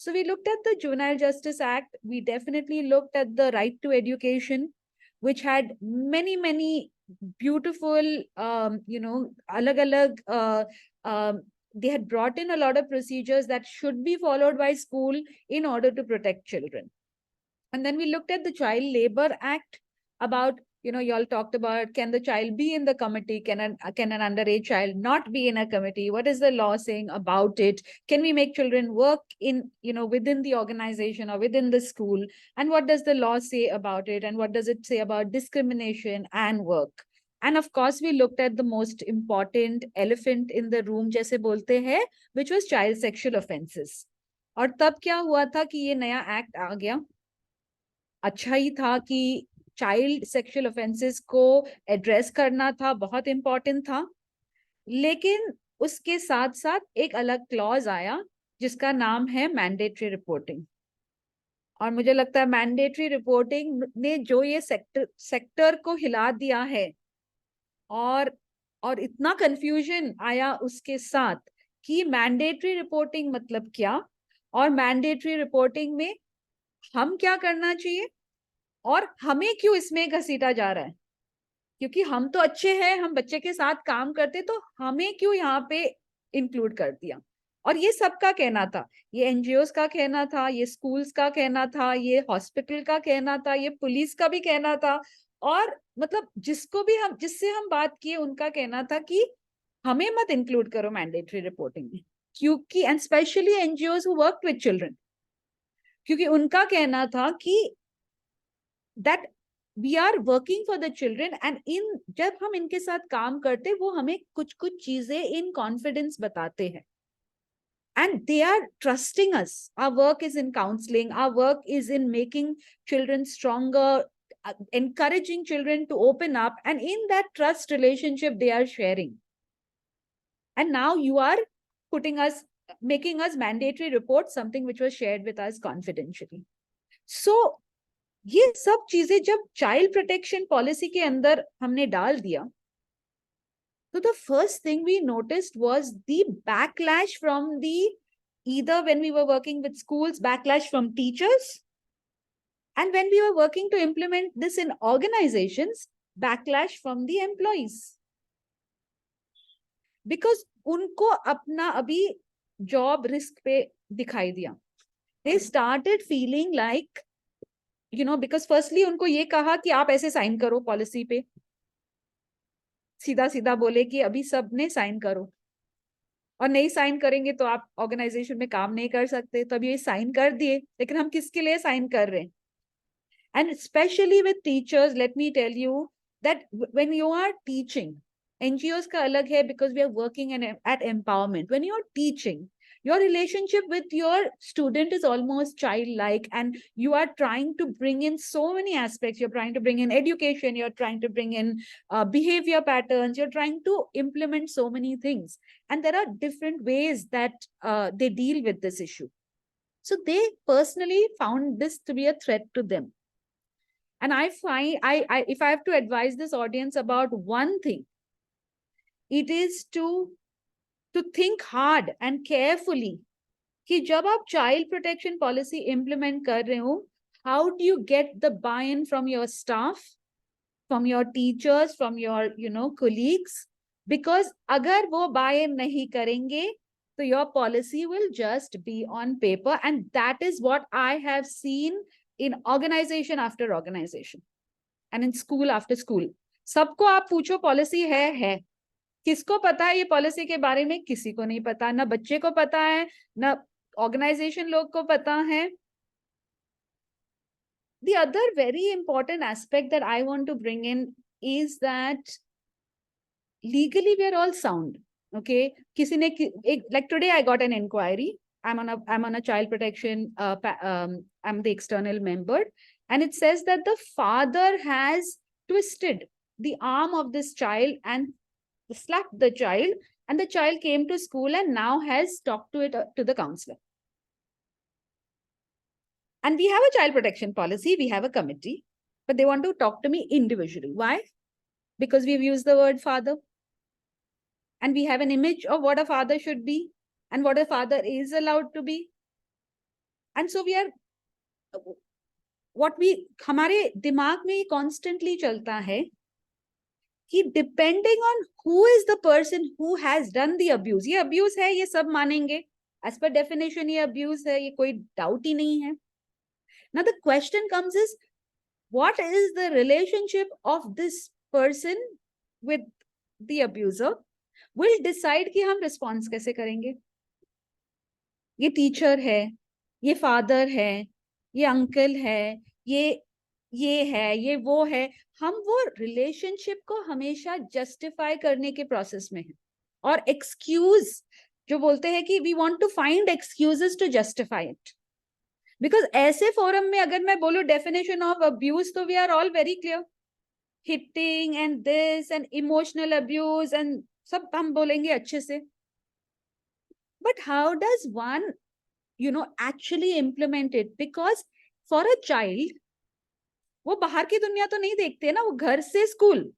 S5: So we looked at the Juvenile Justice Act. We definitely looked at the right to education, which had many beautiful, alag-alag, they had brought in a lot of procedures that should be followed by school in order to protect children. And then we looked at the Child Labor Act, about, you all talked about, can the child be in the committee? Can an underage child not be in a committee? What is the law saying about it? Can we make children work in, within the organization or within the school? And what does the law say about it? And what does it say about discrimination and work? And of course, we looked at the most important elephant in the room, जैसे बोलते हैं, which was child sexual offences. और तब क्या हुआ था कि ये नया एक्ट आ गया. अच्छा ही था कि चाइल्ड सेक्सुअल ऑफेंसेस को एड्रेस करना था, बहुत इंपॉर्टेंट था. लेकिन उसके साथ साथ एक अलग क्लॉज आया जिसका नाम है मैंडेटरी रिपोर्टिंग. और मुझे लगता है मैंडेटरी रिपोर्टिंग ने जो ये सेक्टर को हिला दिया है, और इतना कंफ्यूजन आया उसके साथ कि मैंडेटरी रिपोर्टिंग मतलब क्या, और मैंडेटरी रिपोर्टिंग में हम क्या करना चाहिए, और हमें क्यों इसमें घसीटा जा रहा है. क्योंकि हम तो अच्छे हैं, हम बच्चे के साथ काम करते, तो हमें क्यों यहाँ पे इंक्लूड कर दिया. और ये सबका कहना था, ये एनजीओस का कहना था, ये स्कूल्स का कहना था, ये हॉस्पिटल का कहना था, ये पुलिस का भी कहना था, और मतलब जिससे हम बात किए उनका कहना था कि हमें मत इंक्लूड करो मैंडेटरी रिपोर्टिंग में. क्योंकि and specially NGOs who work with children, क्योंकि उनका कहना था कि that we are working for the children, and जब हम इनके साथ काम करते वो हमें कुछ चीजें in confidence बताते हैं, and they are trusting us. Our work is in counseling, our work is in making children stronger, encouraging children to open up, and in that trust relationship they are sharing. And now you are making us mandatory report something which was shared with us confidentially. So ये सब चीजें जब child protection policy के अंदर हमने डाल दिया, तो the first thing we noticed was the backlash from either when we were working with schools, backlash from teachers, and when we were working to implement this in organizations, backlash from the employees. Because उनको अपना अभी job risk पे दिखाई दिया. They started feeling like, because firstly उनको ये कहा कि आप ऐसे साइन करो पॉलिसी पे, सीधा बोले कि अभी सबने साइन करो, और नहीं साइन करेंगे तो आप ऑर्गेनाइजेशन में काम नहीं कर सकते. तो अभी ये साइन कर दिए, लेकिन हम किसके लिए साइन कर रहे हैं. And specially with teachers, let me tell you, that when you are teaching, NGOs ka alag hai because we are working at empowerment. When you're teaching, your relationship with your student is almost childlike, and you are trying to bring in so many aspects. You're trying to bring in education, you're trying to bring in behavior patterns, you're trying to implement so many things. And there are different ways that they deal with this issue. So they personally found this to be a threat to them. And I find, if I have to advise this audience about one thing, it is to think hard and carefully कि जब आप child protection policy implement कर रहे हो, how do you get the buy-in from your staff, from your teachers, from your colleagues? Because अगर वो buy-in नहीं करेंगे, so your policy will just be on paper, and that is what I have seen in organization after organization and in school after school. सबको आप पूछो policy है, किसको पता है ये policy के बारे में? किसी को नहीं पता, ना बच्चे को पता है, ना organization लोग को पता है. The other very important aspect that I want to bring in is that legally we are all sound. Okay, किसी ने like today I got an inquiry. I'm on a child protection. I'm the external member, and it says that the father has twisted the arm of this child and slapped the child, and the child came to school and now has talked to the counselor. And we have a child protection policy, we have a committee, but they want to talk to me individually. Why? Because we've used the word father, and we have an image of what a father should be and what a father is allowed to be. And so we are, हमारे दिमाग में constantly चलता है कि depending on who is the person who has done the abuse, ये abuse है, ये सब मानेंगे, as per definition ये abuse है, ये कोई doubt ही नहीं है. Now the question comes is, what is the relationship of this person with the abuser will decide कि हम response कैसे करेंगे. ये teacher है, ये father है, ये uncle है, ये है, ये वो है. हम वो relationship को हमेशा justify करने के process में हैं. और excuse, जो बोलते हैं कि we want to find excuses to justify it. Because ऐसे forum में अगर मैं बोलूं definition of abuse, तो we are all very clear. Hitting and this and emotional abuse and सब हम बोलेंगे अच्छे से. But how does one, actually implement it? Because for a child, वो बाहर की दुनिया तो नहीं देखते ना, वो घर से स्कूल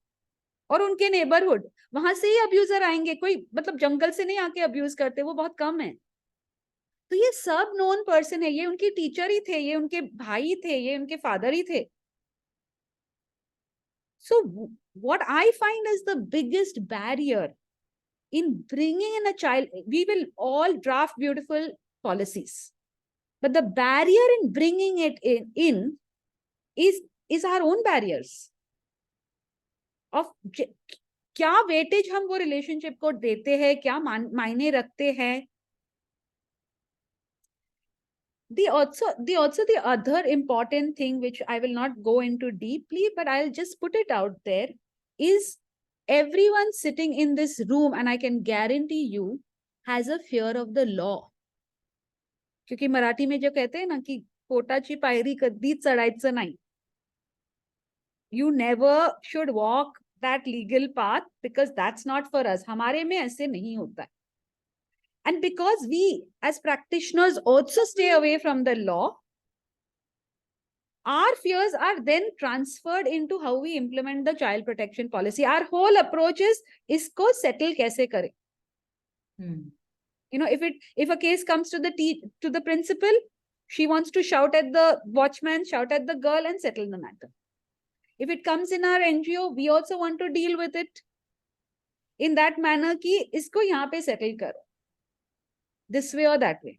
S5: और उनके नेबरहुड, वहां से ही अब्यूजर आएंगे. कोई मतलब जंगल से नहीं आके अब्यूज करते, वो बहुत कम है. तो ये सब नोन पर्सन है, ये उनकी टीचर ही थे, ये उनके भाई थे, ये उनके फादर ही थे. So what I find is the biggest barrier in bringing in a child, we will all draft beautiful policies, but the barrier in bringing it in is our own barriers of क्या weightage हम वो relationship को देते हैं, क्या मायने रखते हैं. The other important thing, which I will not go into deeply, but I'll just put it out there, is everyone sitting in this room, and I can guarantee you, has a fear of the law. क्योंकि मराठी में जो कहते हैं ना कि पोटाची पायरी कधी चढायचं नाही. You never should walk that legal path because that's not for us. हमारे में ऐसे नहीं होता है. And because we as practitioners also stay away from the law, our fears are then transferred into how we implement the child protection policy. Our whole approach is isko settle kaise kare. If a case comes to the principal, she wants to shout at the watchman, shout at the girl and settle the matter. If it comes in our NGO, we also want to deal with it in that manner ki isko yahan pe settle karo, this way or that way.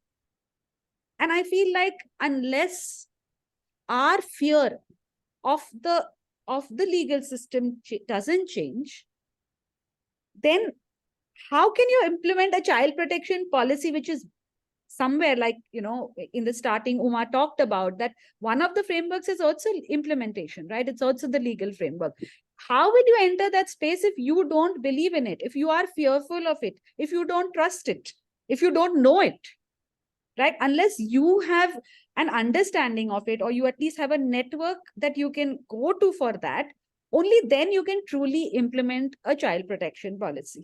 S5: And I feel like unless our fear of the legal system doesn't change, then how can you implement a child protection policy which is somewhere like, in the starting, Uma talked about that one of the frameworks is also implementation, right? It's also the legal framework. How will you enter that space if you don't believe in it, if you are fearful of it, if you don't trust it, if you don't know it, right? Unless you have an understanding of it, or you at least have a network that you can go to for that, only then you can truly implement a child protection policy.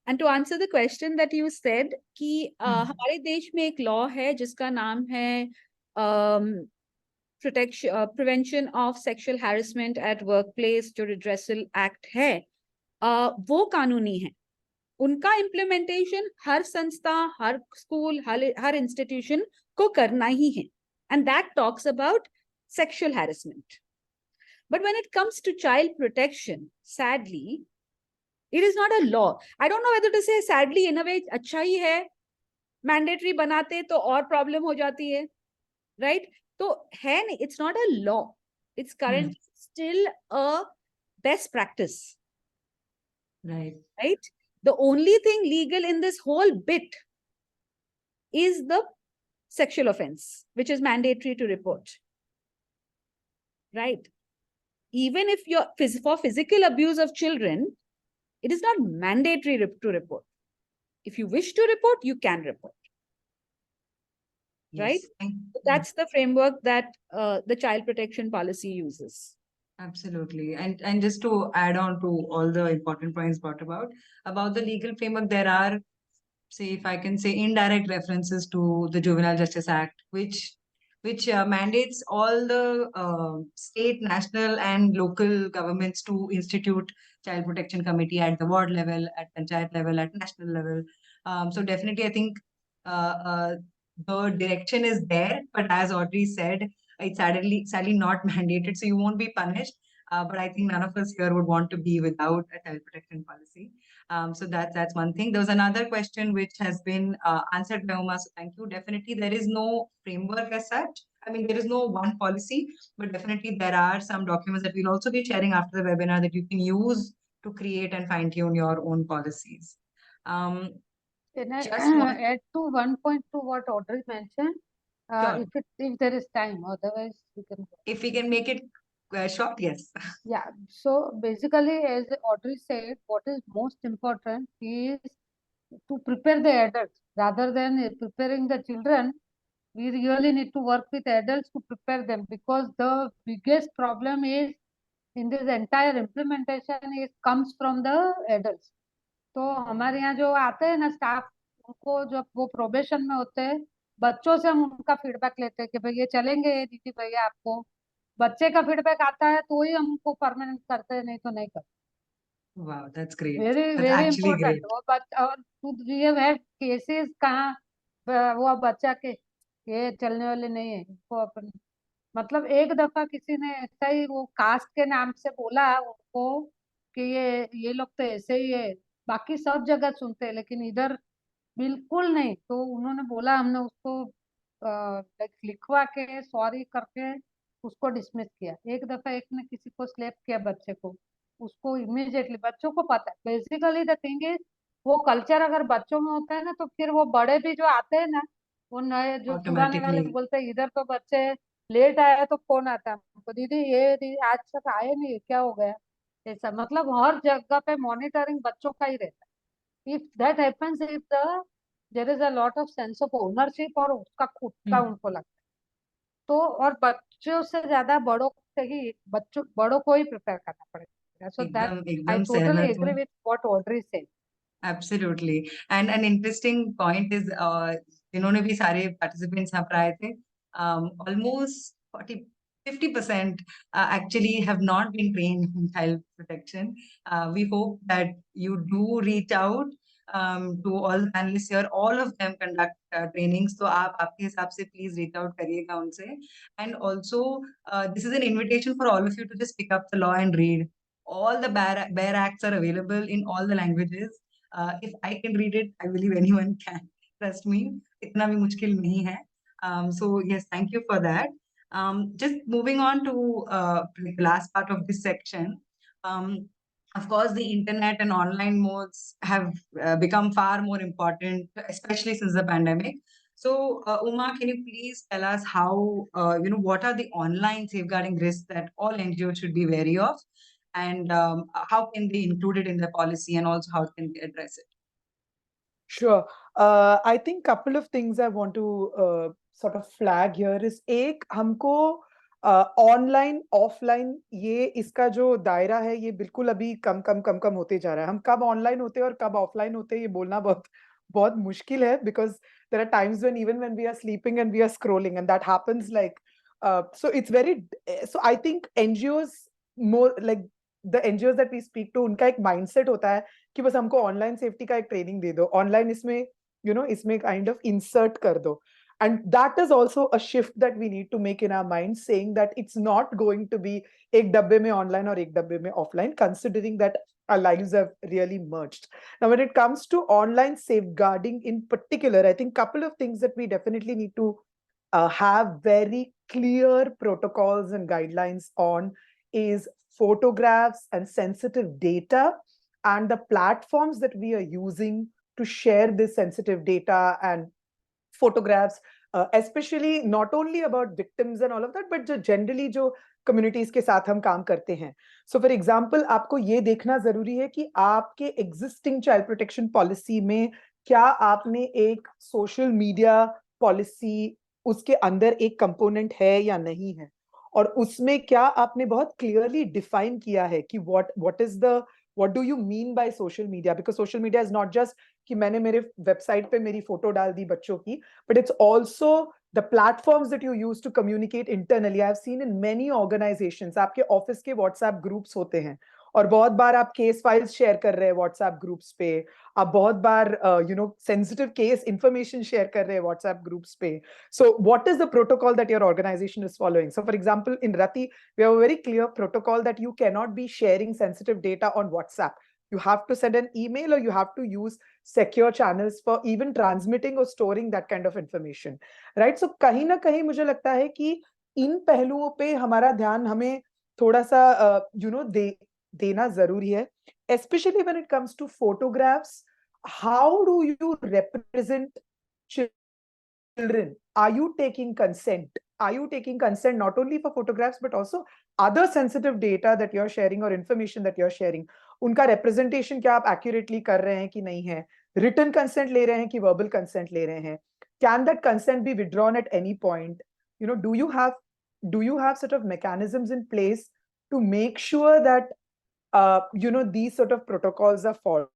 S5: And to answer the question that you said, कि हमारे देश में एक law है जिसका नाम है prevention of sexual harassment at workplace, जो redressal act है, वो कानूनी है. उनका implementation हर संस्था, हर school, हर institution को करना ही है. And that talks about sexual harassment. But when it comes to child protection, sadly, it is not a law. I don't know whether to say sadly, in a way, अच्छा ही है. Mandatory बनाते तो और problem हो जाती है, right? तो है नहीं, it's not a law. It's currently still a best practice.
S1: Right.
S5: Right? The only thing legal in this whole bit is the sexual offense, which is mandatory to report. Right? Even if you're for physical abuse of children, it is not mandatory to report. If you wish to report, you can report. Right? That's the framework that the child protection policy uses.
S1: Absolutely. And just to add on to all the important points brought about the legal framework, there are, say, if I can say, indirect references to the Juvenile Justice Act, which mandates all the state, national, and local governments to institute child protection committee at the ward level, at panchayat level, at national level. So definitely, I think the direction is there, but as Audrey said, it's sadly not mandated, so you won't be punished. But I think none of us here would want to be without a child protection policy. So that's one thing. There was another question which has been answered by Uma, so thank you. Definitely, there is no framework as such. I mean, there is no one policy, but definitely there are some documents that we'll also be sharing after the webinar that you can use to create and fine-tune your own policies.
S2: Can I
S1: Just want-
S2: add to one point to what Audrey mentioned?
S1: Sure.
S2: If there is time, otherwise we can go.
S1: If we can make it short, yes.
S2: Yeah. So basically, as Audrey said, what is most important is to prepare the adults rather than preparing the children. We really need to work with adults to prepare them, because the biggest problem is in this entire implementation is comes from the adults. तो हमारे यहाँ जो आते हैं ना staff, उनको जब वो प्रोबेशन में होते हैं, बच्चों से हम उनका फीडबैक लेते हैं कि भाई ये चलेंगे दीदी भैया आपको. बच्चे का फीडबैक आता है तो ही हमको परमानेंट करते हैं, नहीं तो नहीं करते.
S1: Wow, that's great.
S2: Very
S1: That's
S2: very
S1: actually
S2: important.
S1: great.
S2: और वी हैव हैड केसेस कहाँ वो बच्चा के ये चलने वाले नहीं है, इनको अपन मतलब एक दफा किसी ने ऐसा ही वो कास्ट के नाम से बोला उनको कि ये लोग तो ऐसे ही है, बाकी सब जगह सुनते हैं लेकिन इधर बिल्कुल नहीं. तो उन्होंने बोला, हमने उसको लिखवा के सॉरी करके उसको डिसमिस किया. एक दफा एक ने किसी को स्लेप किया बच्चे को, उसको इमीडिएटली, बच्चों को पता है बेसिकली द थिंग इज, वो कल्चर अगर बच्चों में होता है ना, तो फिर वो बड़े भी जो आते हैं ना, वो नए जो पुराने वाले
S1: Automatically.
S2: बोलते हैं इधर तो बच्चे लेट आया तो फोन आता है हमको, दीदी ये दीदी आज तक आए नहीं, क्या हो गया. ऐसा मतलब हर जगह पे मॉनिटरिंग बच्चों का ही रहता है. If that happens, if there is a lot of sense of ownership और उसका खुद का उनको लगता है, तो और बच्चों से ज्यादा बड़ों से ही बड़ों को ही प्रिपेयर करना पड़ेगा. सो दैट आई
S1: एकदम
S2: टोटली
S1: सहमत
S2: एग्री
S1: हूँ.
S2: With what Audrey said.
S1: Absolutely. And an interesting point is, जिन्होंने भी सारे participants यहाँ पर आए थे, almost 50% actually have not been trained in child protection. We hope that you do reach out to all the panelists here. All of them conduct trainings. तो आप आपके हिसाब से please reach out करिएगा उनसे. And also, this is an invitation for all of you to just pick up the law and read. All the bare acts are available in all the languages. If I can read it, I believe anyone can. Trust me, itna bhi mushkil nahi hai. So yes, thank you for that. Just moving on to the last part of this section. Of course, the internet and online modes have become far more important, especially since the pandemic. So, Uma, can you please tell us how, what are the online safeguarding risks that all NGOs should be wary of, and how can they include it in their policy, and also how can they address it?
S3: Sure. I think couple of things I want to sort of flag here is एक हमको online offline ये इसका जो दायरा है ये बिल्कुल अभी कम होते जा रहा है. हम कब ऑनलाइन होते हैं और कब ऑफलाइन होते हैं ये बोलना बहुत मुश्किल है, because there are times when even when we are sleeping and we are scrolling, and that happens like so it's very so I think NGOs more like the NGOs that we speak to उनका एक mindset होता है कि बस हमको online safety का एक training दे दो, ऑनलाइन इसमें इसमें काइंड ऑफ इंसर्ट कर दो. And that is also a shift that we need to make in our mind, saying that it's not going to be एक डब्बे में ऑनलाइन और एक डब्बे में offline, considering that our lives have really merged. Now, when it comes to online safeguarding in particular, I think couple of things that we definitely need to have very clear protocols and guidelines on is photographs and sensitive data and the platforms that we are using to share this sensitive data and photographs, especially not only about victims and all of that, but generally जो communities के साथ हम काम करते हैं. So for example, आपको ये देखना जरूरी है कि आपके existing child protection policy में क्या आपने एक social media policy उसके अंदर एक component है या नहीं है, और उसमें क्या आपने बहुत clearly define किया है कि what do you mean by social media, because social media is not just कि मैंने मेरे वेबसाइट पे मेरी फोटो डाल दी बच्चों की, but it's also the platforms that you use to communicate internally. I've seen in many organizations आपके office के व्हाट्सएप ग्रुप्स होते हैं और बहुत बार आप केस फाइल्स शेयर कर रहे हैं व्हाट्सएप ग्रुप्स पे, आप बहुत बार सेंसिटिव केस इंफॉर्मेशन शेयर कर रहे हैं व्हाट्सएप ग्रुप्स पे. So what is the protocol that your organization is following? So for example, in Rati, we have a very clear protocol that you cannot be sharing sensitive data on WhatsApp. You have to send an email or you have to use secure channels for even transmitting or storing that kind of information, right? So कहीं ना कहीं मुझे लगता है कि इन पहलुओं पे हमारा ध्यान हमें थोड़ा सा देना जरूरी है, especially when it comes to photographs. How do you represent children? Are you taking consent? Are you taking consent not only for photographs but also other sensitive data that you're sharing or information that you're sharing? उनका representation क्या आप accurately कर रहे हैं कि नहीं है? Written consent ले रहे हैं कि verbal consent ले रहे हैं? Can that consent be withdrawn at any point? Do you have sort of mechanisms in place to make sure that these sort of protocols are followed?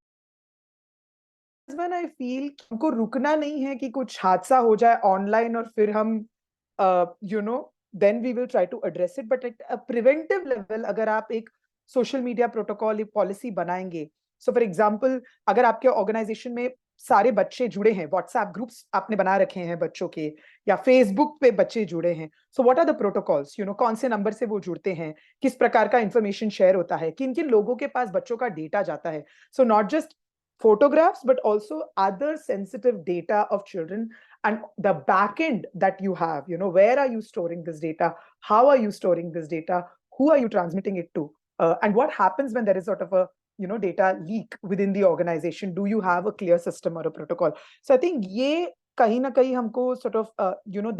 S3: When I feel कि हमको रुकना नहीं है कि कुछ हादसा हो जाए ऑनलाइन और फिर हम then we will try to address it, but at a preventive level अगर आप एक सोशल मीडिया प्रोटोकॉल एक पॉलिसी बनाएंगे, सो फॉर एग्जांपल अगर आपके ऑर्गेनाइजेशन में सारे बच्चे जुड़े हैं, व्हाट्सएप ग्रुप्स आपने बना रखे हैं बच्चों के, या फेसबुक पे बच्चे जुड़े हैं, so what are the protocols, कौन से नंबर से वो जुड़ते हैं, किस प्रकार का इंफॉर्मेशन शेयर होता है, किन किन लोगों के पास बच्चों का डेटा जाता है. So not just photographs but also other sensitive data of children and the backend that you have, where are you storing this data, how are you storing this data, who are you transmitting it to, and what happens when there is sort of a data leak within the organization? Do you have a clear system or a protocol? So I think ये कहीं ना कहीं हमको sort of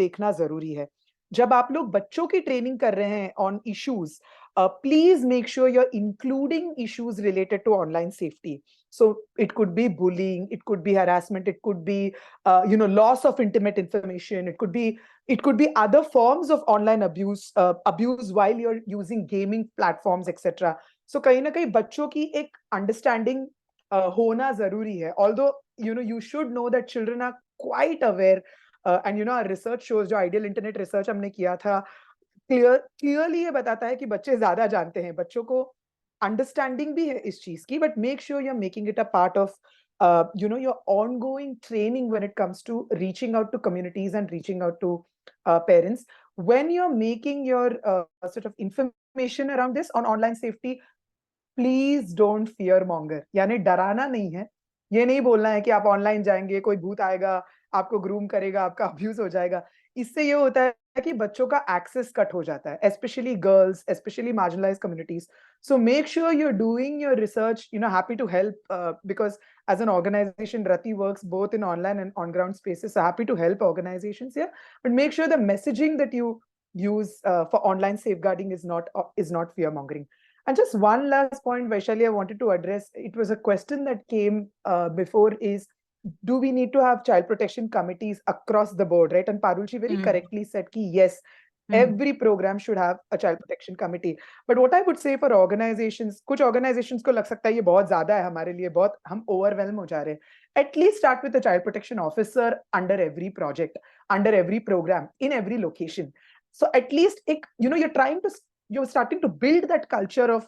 S3: देखना जरूरी है. जब आप लोग बच्चों की ट्रेनिंग कर रहे हैं on issues, please make sure you're including issues related to online safety. So it could be bullying, it could be harassment, it could be loss of intimate information, it could be other forms of online abuse while you're using gaming platforms, etc. So कहीं ना कहीं बच्चों की एक understanding होना जरूरी है. Although you should know that children are quite aware, and our research shows, जो ideal internet research हमने किया था, clearly ये बताता है कि बच्चे ज्यादा जानते हैं, बच्चों को अंडरस्टैंडिंग भी है इस चीज की, but make sure you are making it a part of your ongoing training when it comes to reaching out to communities and reaching out to parents. When you're making your sort of information around this on online safety, please don't fear monger. यानी डराना नहीं है, ये नहीं बोलना है कि आप ऑनलाइन जाएंगे कोई भूत आएगा आपको ग्रूम करेगा आपका अब्यूज हो जाएगा. इससे ये होता है कि बच्चों का एक्सेस कट हो जाता है, especially girls, especially marginalized communities. So make sure you're doing your research, happy to help, because as an organization, Rati works both in online and on-ground spaces, so happy to help organizations here. But make sure the messaging that you use for online safeguarding is not fear-mongering. And just one last point, Vaishali, I wanted to address. It was a question that came before is, do we need to have child protection committees across the board, right? And Parulji very correctly said ki yes, every program should have a child protection committee. But what I would say for organizations, कुछ organizations को लग सकता है ये बहुत ज़्यादा है हमारे लिए, बहुत हम overwhelm हो जा रहे हैं. At least start with a child protection officer under every project, under every program, in every location. So at least you're starting to build that culture of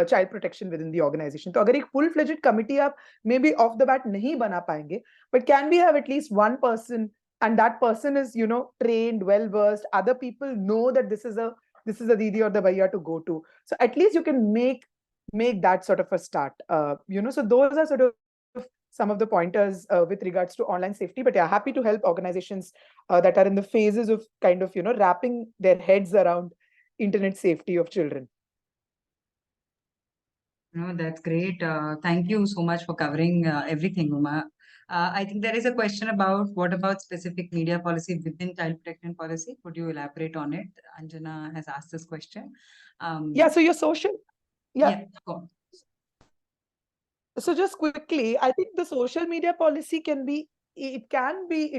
S3: child protection within the organization. तो अगर एक full fledged committee आप maybe off the bat nahi bana payenge, but can we have at least one person, and that person is trained, well versed, other people know that this is a didi or the bhaiya to go to, so at least you can make that sort of a start. So those are sort of some of the pointers with regards to online safety. But yeah, happy to help organizations that are in the phases of kind of wrapping their heads around internet safety of children.
S1: No, that's great. Thank you so much for covering everything, Uma. I think there is a question about what about specific media policy within child protection policy? Could you elaborate on it? Anjana has asked this question.
S3: Yeah, so your social,
S1: Yeah, go on.
S3: So just quickly, I think the social media policy it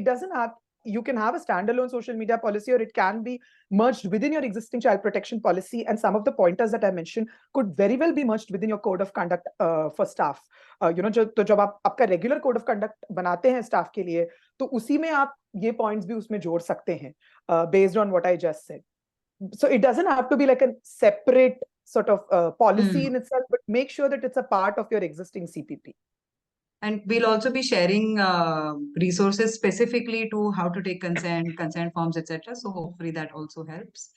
S3: doesn't have, you can have a standalone social media policy, or it can be merged within your existing child protection policy. And some of the pointers that I mentioned could very well be merged within your code of conduct for staff. तो जब आप आपका regular code of conduct बनाते हैं staff के लिए, तो उसी में आप ये points भी उसमें जोड़ सकते हैं, based on what I just said. So it doesn't have to be like a separate sort of policy in itself, but make sure that it's a part of your existing CPP.
S1: And we'll also be sharing resources specifically to how to take consent forms, etc. So hopefully that also helps.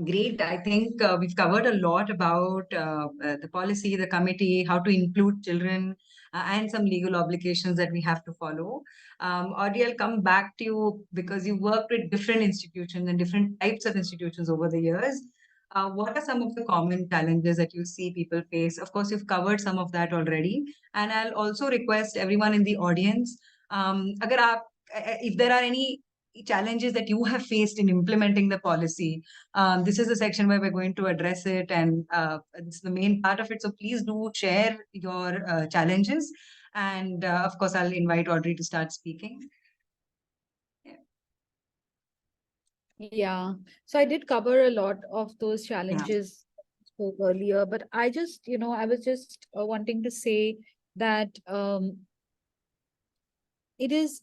S1: Great. I think we've covered a lot about the policy, the committee, how to include children, and some legal obligations that we have to follow. Audrey, I'll come back to you because you worked with different institutions and different types of institutions over the years. What are some of the common challenges that you see people face? Of course, you've covered some of that already. And I'll also request everyone in the audience, if there are any challenges that you have faced in implementing the policy, this is the section where we're going to address it, and it's the main part of it. So please do share your challenges. And of course, I'll invite Audrey to start speaking.
S5: Yeah, so I did cover a lot of those challenges spoke earlier, but I just, I was just wanting to say that it is,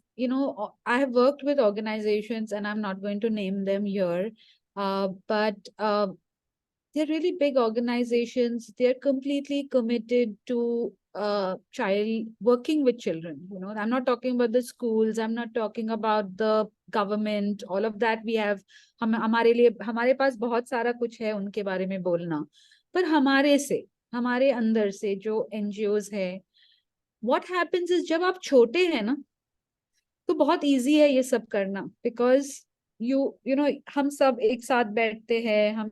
S5: I have worked with organizations, and I'm not going to name them here, but they're really big organizations. They're completely committed to working with children. I'm not talking about the schools. I'm not talking about the government. All of that we have. हमारे पास बहुत सारा कुछ है उनके बारे में बोलना, पर हमारे अंदर से जो NGOs है, what happens is जब आप छोटे हैं ना, तो बहुत easy है ये सब करना, because हम सब एक साथ बैठते हैं,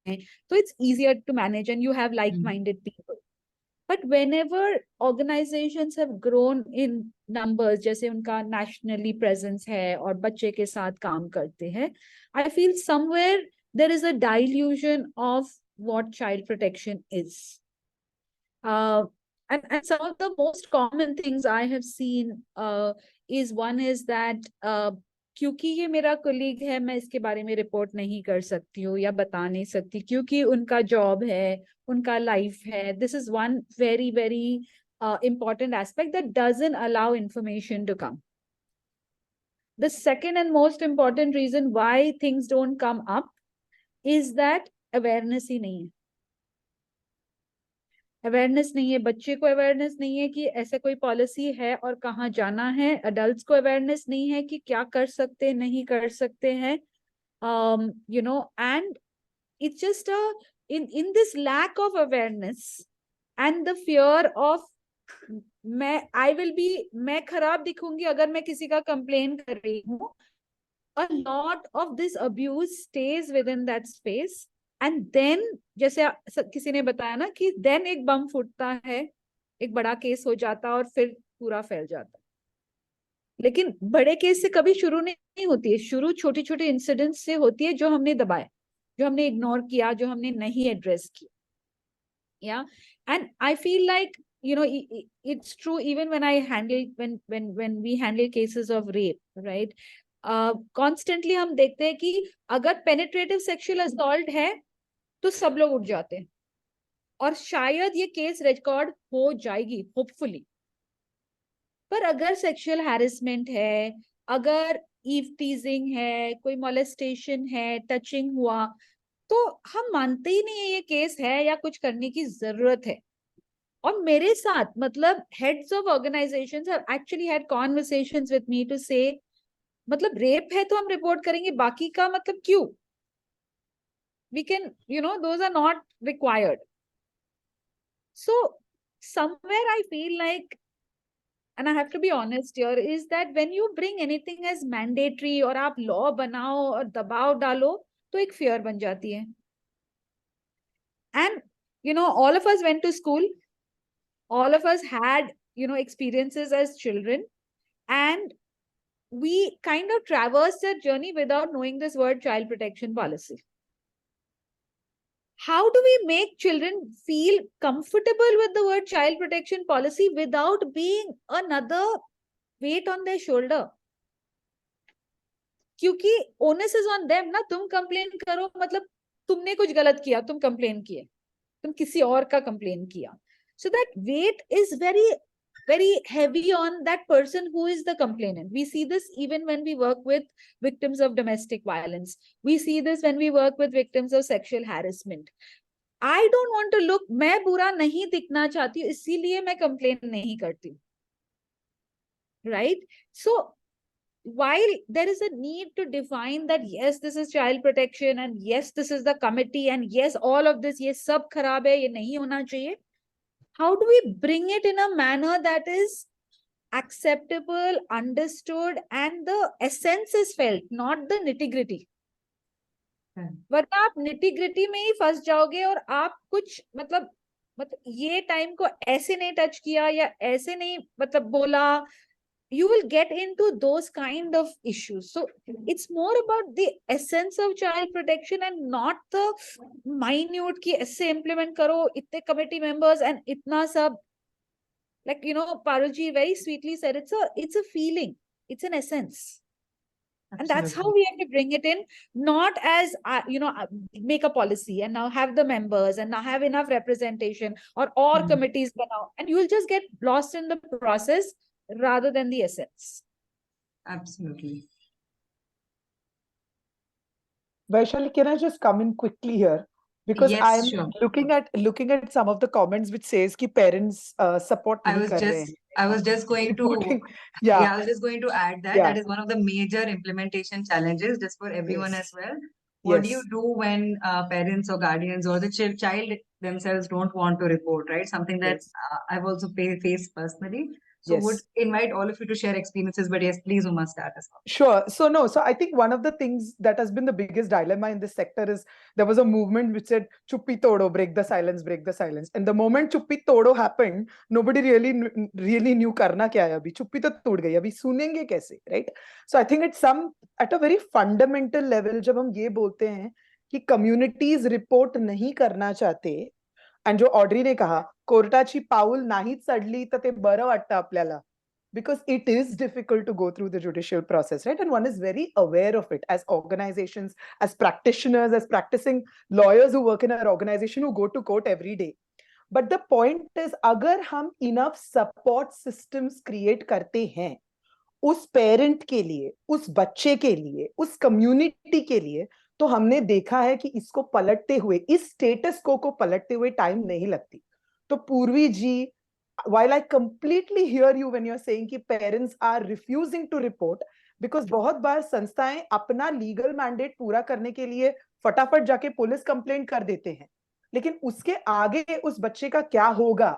S5: so it's easier to manage, and you have like-minded people. But whenever organizations have grown in numbers, जैसे उनका nationally presence है और बच्चे के साथ काम करते हैं, I feel somewhere there is a dilution of what child protection is. And some of the most common things I have seen is one is that क्योंकि ये मेरा colleague है, मैं इसके बारे में report नहीं कर सकती हूँ या बता नहीं सकती, क्योंकि उनका job है, उनका life है. This is one very, very important aspect that doesn't allow information to come. The second and most important reason why things don't come up is that awareness ही नहीं है. अवेयरनेस नहीं है, बच्चे को अवेयरनेस नहीं है कि ऐसे कोई पॉलिसी है और कहाँ जाना है. अडल्ट्स को अवेयरनेस नहीं है कि क्या कर सकते नहीं कर सकते हैं. And it's just in this lack of awareness and the fear of मैं खराब दिखूंगी अगर मैं किसी का कंप्लेन कर रही हूँ, a lot of this abuse stays within that space, and then जैसे किसी ने बताया ना कि then एक बम फूटता है, एक बड़ा केस हो जाता है और फिर पूरा फैल जाता है। लेकिन बड़े केस से कभी शुरू नहीं होती है, शुरू छोटी छोटी इंसिडेंट से होती है जो हमने दबाए, जो हमने इग्नोर किया, जो हमने नहीं एड्रेस किया। Yeah, and I feel like, you know, it's true even when I handle, when we handle cases of rape, right? Constantly हम देखते हैं कि अगर penetrative sexual assault है तो सब लोग उठ जाते हैं, और शायद ये केस रिकॉर्ड हो जाएगी होपफुली। पर अगर सेक्सुअल हैरेसमेंट है, अगर ईव टीजिंग है, कोई मोलेस्टेशन है, टचिंग हुआ, तो हम मानते ही नहीं है ये केस है या कुछ करने की जरूरत है। और मेरे साथ मतलब heads of organisations have actually had conversations with me to say, मतलब रेप है तो हम रिपोर्ट करेंगे, बाकी का मतलब क्यों? We can, you know, those are not required. So somewhere I feel like, and I have to be honest here, is that when you bring anything as mandatory और आप law बनाओ और दबाव डालो तो एक fear बन जाती है। And you know, all of us went to school, all of us had, you know, experiences as children, and we kind of traversed that journey without knowing this word child protection policy. How do we make children feel comfortable with the word child protection policy without being another weight on their shoulder? क्योंकि onus is on them ना, तुम complain करो मतलब तुमने कुछ गलत किया, तुम कंप्लेन किए, तुम किसी और का कंप्लेन किया। So that weight is very, very heavy on that person who is the complainant. We see this even when we work with victims of domestic violence. We see this when we work with victims of sexual harassment. I don't want to look, मैं बुरा नहीं दिखना चाहती हूँ, इसीलिए मैं complain नहीं करती, right? So while there is a need to define that yes, this is child protection, and yes, this is the committee, and yes, all of this, ये सब खराब है, ये नहीं होना चाहिए, how do we bring it in a manner that is acceptable, understood, and the essence is felt, not the nitty-gritty? वरना आप nitty-gritty में ही फंस जाओगे और आप कुछ मतलब ये टाइम को ऐसे नहीं टच किया या ऐसे नहीं मतलब बोला, you will get into those kind of issues. So it's more about the essence of child protection and not the minute ki aise implement karo, itne committee members and itna sab. Like, you know, Parulji very sweetly said, it's a feeling, it's an essence. And that's how we have to bring it in, not as, you know, make a policy and now have the members and now have enough representation or committees banao, and you will just get lost in the process rather than the essence.
S1: Absolutely.
S3: Vaishali, can I just come in quickly here? Because
S1: Yes,
S3: I'm
S1: sure.
S3: looking at some of the comments which says ki parents support
S1: I
S3: nahi
S1: was
S3: kar rahe
S1: just
S3: hain.
S1: I was just going to
S3: Reporting.
S1: I was just going to add that
S3: Yeah.
S1: that is one of the major implementation challenges just for everyone
S3: Yes.
S1: as well. What do you
S3: Yes.
S1: do when parents or guardians or the child themselves don't want to report, right? Something that
S3: Yes.
S1: I've also faced personally. So would
S3: Yes.
S1: invite all of you to share experiences, but yes, please, Uma, start as well.
S3: Sure. So I think one of the things that has been the biggest dilemma in this sector is there was a movement which said chuppi todo, break the silence, break the silence. And the moment chuppi todo happened, nobody really knew karna kya hai abhi. Chuppi to tood gayi, abhi sunenge kaise, right? So I think at a very fundamental level, जब हम ये बोलते हैं कि communities report नहीं करना चाहते, and जो ऑड्री ने कहा कोर्टाची पाऊल नाही चढली तर ते बरं वाटतं आपल्याला, because it is difficult to go through the judicial process, right? And one is very aware of it as organizations, as practitioners, as practicing lawyers who work in our organization who go to court every day. But the point is, अगर हम enough support systems create करते हैं उस parent के लिए, उस बच्चे के लिए, उस community के लिए, तो हमने देखा है कि इसको पलटते हुए, इस status quo को पलटते हुए time नहीं लगती. तो पूर्वी जी, while I completely hear you when you're saying कि parents are refusing to report, because बहुत बार संस्थाएं अपना legal mandate पूरा करने के लिए फटाफट जाके पुलिस कंप्लेंट कर देते हैं, लेकिन उसके आगे उस बच्चे का क्या होगा,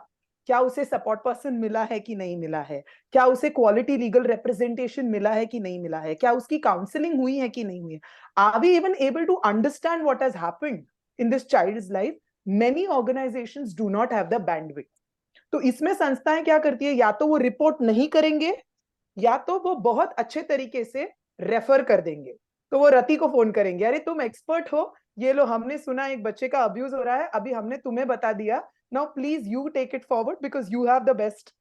S3: क्या उसे सपोर्ट पर्सन मिला है कि नहीं मिला है, क्या उसे क्वालिटी लीगल रिप्रेजेंटेशन मिला है कि नहीं मिला है, क्या उसकी काउंसलिंग हुई है कि नहीं हुई है, are we even able to understand what has happened in this child's life. Many organisations do not have the bandwidth. तो इसमें संस्थाएं क्या करती है, या तो वो रिपोर्ट नहीं करेंगे या तो वो बहुत अच्छे तरीके से रेफर कर देंगे. तो वो रति को फोन करेंगे, अरे तुम एक्सपर्ट हो, ये लो हमने सुना एक बच्चे का अब्यूज हो रहा है, अभी हमने तुम्हें बता दिया, now please you take it forward because you have the best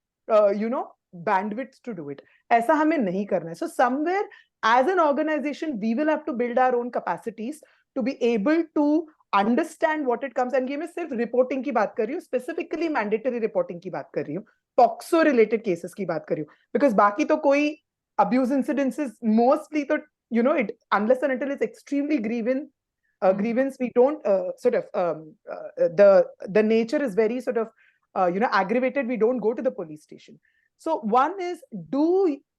S3: bandwidth to do it. ऐसा हमें नहीं करना है. So somewhere as an organization we will have to build our own capacities to be able to understand what it comes. And ये मैं सिर्फ reporting की बात कर रही हूँ, स्पेसिफिकली मैंडेटरी रिपोर्टिंग की बात कर रही हूँ, पॉक्सो रिलेटेड केसेस की बात कर रही हूँ, बिकॉज बाकी तो कोई अब्यूज इंसिडेंसेस मोस्टली तो it unless and until it's extremely grievance, we don't sort of the nature is very sort of aggravated, we don't go to the police station. So one is,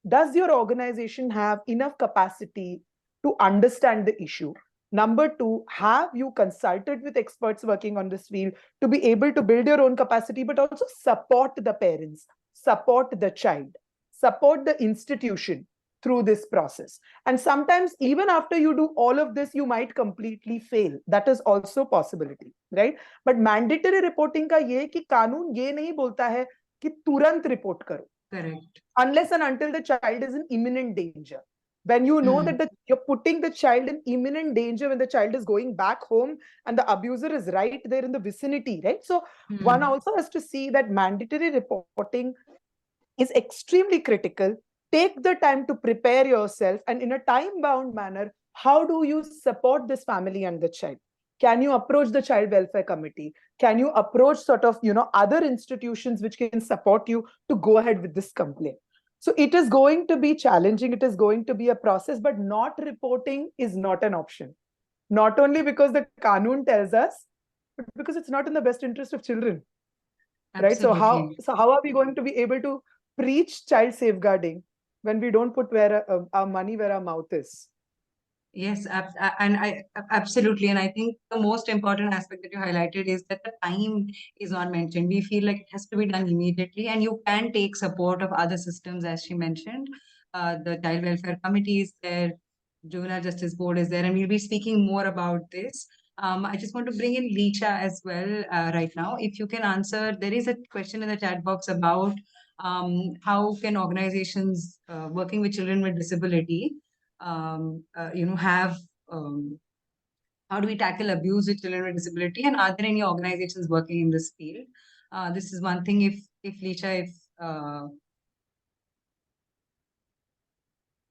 S3: does your organization have enough capacity to understand the issue? Number two, have you consulted with experts working on this field to be able to build your own capacity, but also support the parents, support the child, support the institution through this process? And sometimes even after you do all of this, you might completely fail. That is also a possibility, right? But mandatory reporting का ये कि कानून ये नहीं बोलता है कि तुरंत रिपोर्ट करो.
S1: Correct.
S3: Unless and until the child is in imminent danger. When you know that you're putting the child in imminent danger, when the child is going back home and the abuser is right there in the vicinity, right? So one also has to see that mandatory reporting is extremely critical. Take the time to prepare yourself, and in a time-bound manner, how do you support this family and the child? Can you approach the child welfare committee? Can you approach sort of, other institutions which can support you to go ahead with this complaint? So it is going to be challenging. It is going to be a process, but not reporting is not an option. Not only because the Kanun tells us, but because it's not in the best interest of children. Right? So how are we going to be able to preach child safeguarding when we don't put our money where our mouth is?
S1: Yes, absolutely. And I think the most important aspect that you highlighted is that the time is not mentioned. We feel like it has to be done immediately, and you can take support of other systems, as she mentioned. The Child Welfare Committee is there, Juvenile Justice Board is there, and we'll be speaking more about this. I just want to bring in Lisha as well right now. If you can answer, there is a question in the chat box about how can organizations working with children with disability have how do we tackle abuse with children with disability, and are there any organizations working in this field? This is one thing. If Lisha,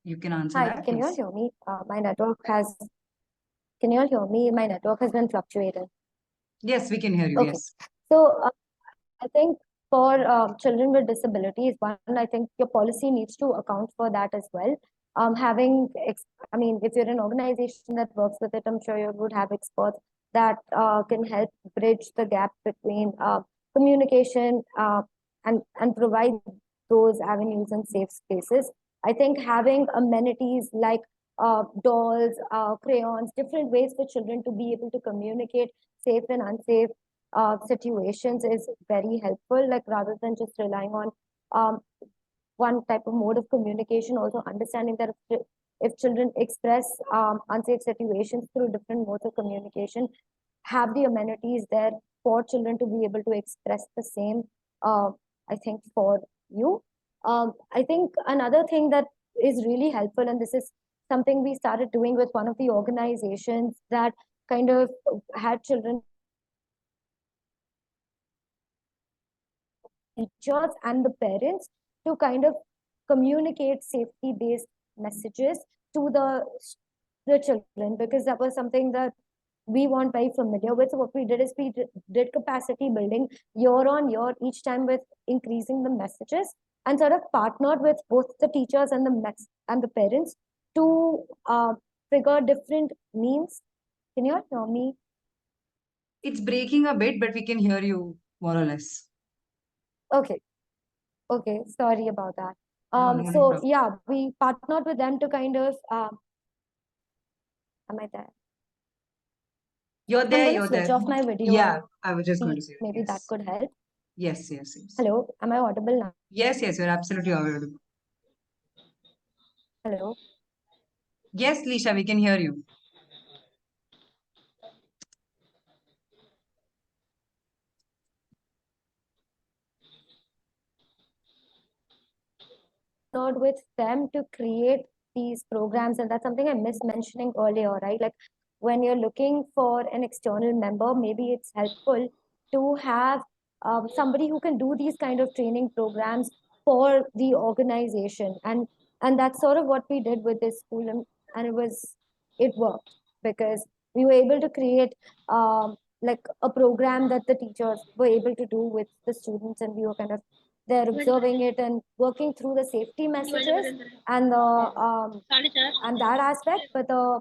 S1: you can answer
S4: Hi,
S1: that.
S4: can you all hear me? Can you all hear me? My network has been fluctuating.
S1: Yes, we can hear you.
S4: Okay.
S1: Yes.
S4: So I think for children with disabilities, one, I think your policy needs to account for that as well. If you're an organization that works with it, I'm sure you would have experts that can help bridge the gap between communication and provide those avenues and safe spaces. I think having amenities like dolls, crayons, different ways for children to be able to communicate safe and unsafe situations is very helpful, like rather than just relying on one type of mode of communication, also understanding that if children express unsafe situations through different modes of communication, have the amenities there for children to be able to express the same, I think, for you. I think another thing that is really helpful, and this is something we started doing with one of the organizations that kind of had children teachers and the parents to kind of communicate safety-based messages to the children, because that was something that we weren't very familiar with. So what we did is we did capacity building year on year, each time with increasing the messages, and sort of partnered with both the teachers and the parents to figure different means. Can you all hear me?
S1: It's breaking a bit, but we can hear you more or less.
S4: Okay. Okay, sorry about that.
S1: No
S4: So
S1: problem.
S4: yeah, we partnered with them to kind of am I there?
S1: You're there.
S4: I'm going
S1: You're
S4: to switch
S1: there.
S4: off my video.
S1: Yeah, I was just going to say that.
S4: Maybe that
S1: Yes.
S4: could help.
S1: Yes, yes, yes.
S4: Hello, am I audible now?
S1: Yes, yes, you're absolutely audible.
S4: Hello.
S1: Yes, Lisha, we can hear you.
S4: Not with them to create these programs, and that's something I missed mentioning earlier, right? Like when you're looking for an external member, maybe it's helpful to have somebody who can do these kind of training programs for the organization, and that's sort of what we did with this school, and it worked because we were able to create like a program that the teachers were able to do with the students, and we were kind of they're observing it and working through the safety messages and the and that aspect, but the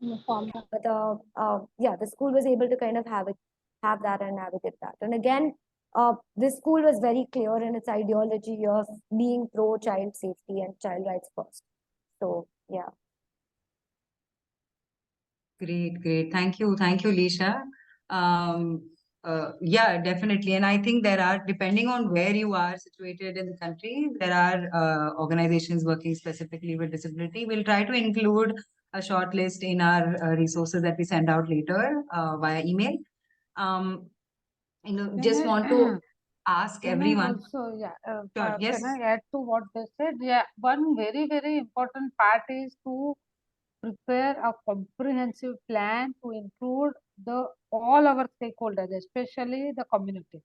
S4: the school was able to kind of have that and navigate that. And again, this school was very clear in its ideology of being pro child safety and child rights first. So yeah.
S1: Great, great. Thank you, Lisha. Yeah, definitely. And I think there are, depending on where you are situated in the country, there are organizations working specifically with disability. We'll try to include a short list in our resources that we send out later via email. Just want to ask
S2: Can I
S1: everyone.
S2: also,
S1: Sure, yes.
S2: can I add to what they said? Yeah, one very, very important part is to prepare a comprehensive plan to include all our stakeholders, especially the community,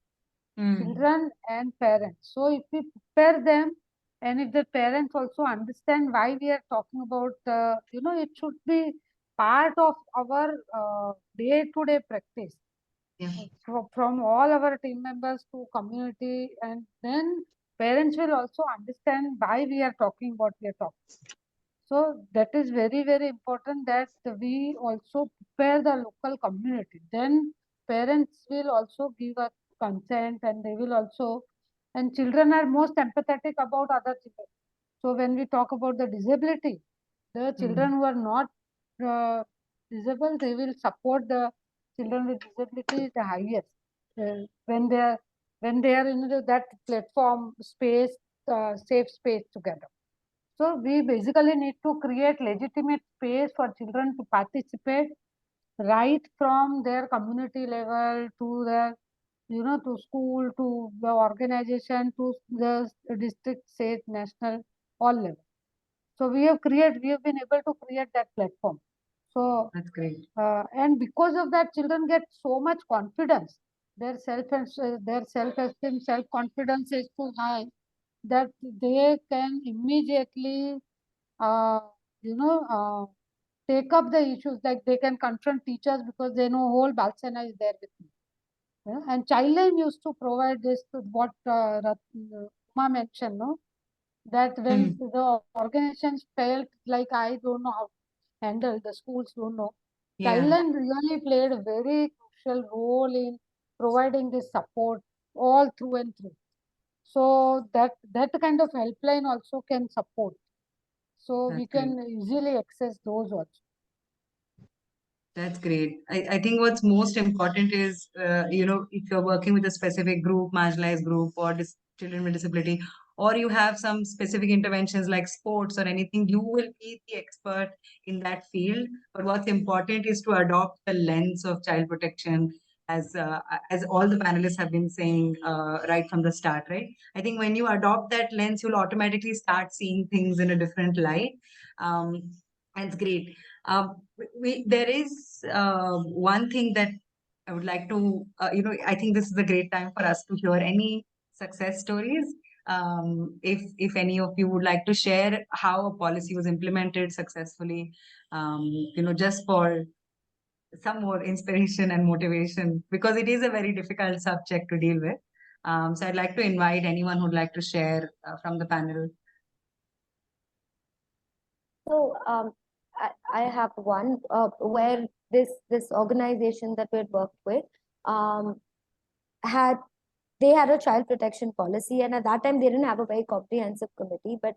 S2: children and parents. So if we prepare them, and if the parents also understand why we are talking about, it should be part of our day-to-day practice.
S1: Yeah.
S2: From all our team members to community, and then parents will also understand why we are talking what we are talking. So that is very, very important that we also prepare the local community. Then parents will also give a consent, and they will also, and children are most empathetic about other children. So when we talk about the disability, the children who are not disabled, they will support the children with disability the highest. When they are in that platform space, safe space together. So we basically need to create legitimate space for children to participate right from their community level to their, to school, to the organization, to the district, state, national, all level. So we have been able to create that platform. So
S1: That's great.
S2: And because of that, children get so much confidence. Their self-esteem, self-confidence is so high that they can immediately, take up the issues. Like they can confront teachers because they know whole Balsana is there with me. Yeah? And Childline used to provide this, what Uma mentioned, no? That when the organizations felt like I don't know how to handle, the schools don't know.
S1: Yeah.
S2: Childline really played a very crucial role in providing this support all through and through. So that kind of helpline also can support. So we can easily access those also.
S1: That's great. I think what's most important is, if you're working with a specific group, marginalized group, or children with disability, or you have some specific interventions like sports or anything, you will be the expert in that field. But what's important is to adopt the lens of child protection, as all the panelists have been saying right from the start, right? I think when you adopt that lens, you'll automatically start seeing things in a different light. That's great. There is one thing that I would like to, I think this is a great time for us to hear any success stories. If any of you would like to share how a policy was implemented successfully, just for some more inspiration and motivation, because it is a very difficult subject to deal with. So I'd like to invite anyone who'd like to share from the panel.
S4: So I have one where this organization that we had worked with had a child protection policy, and at that time they didn't have a very comprehensive committee, but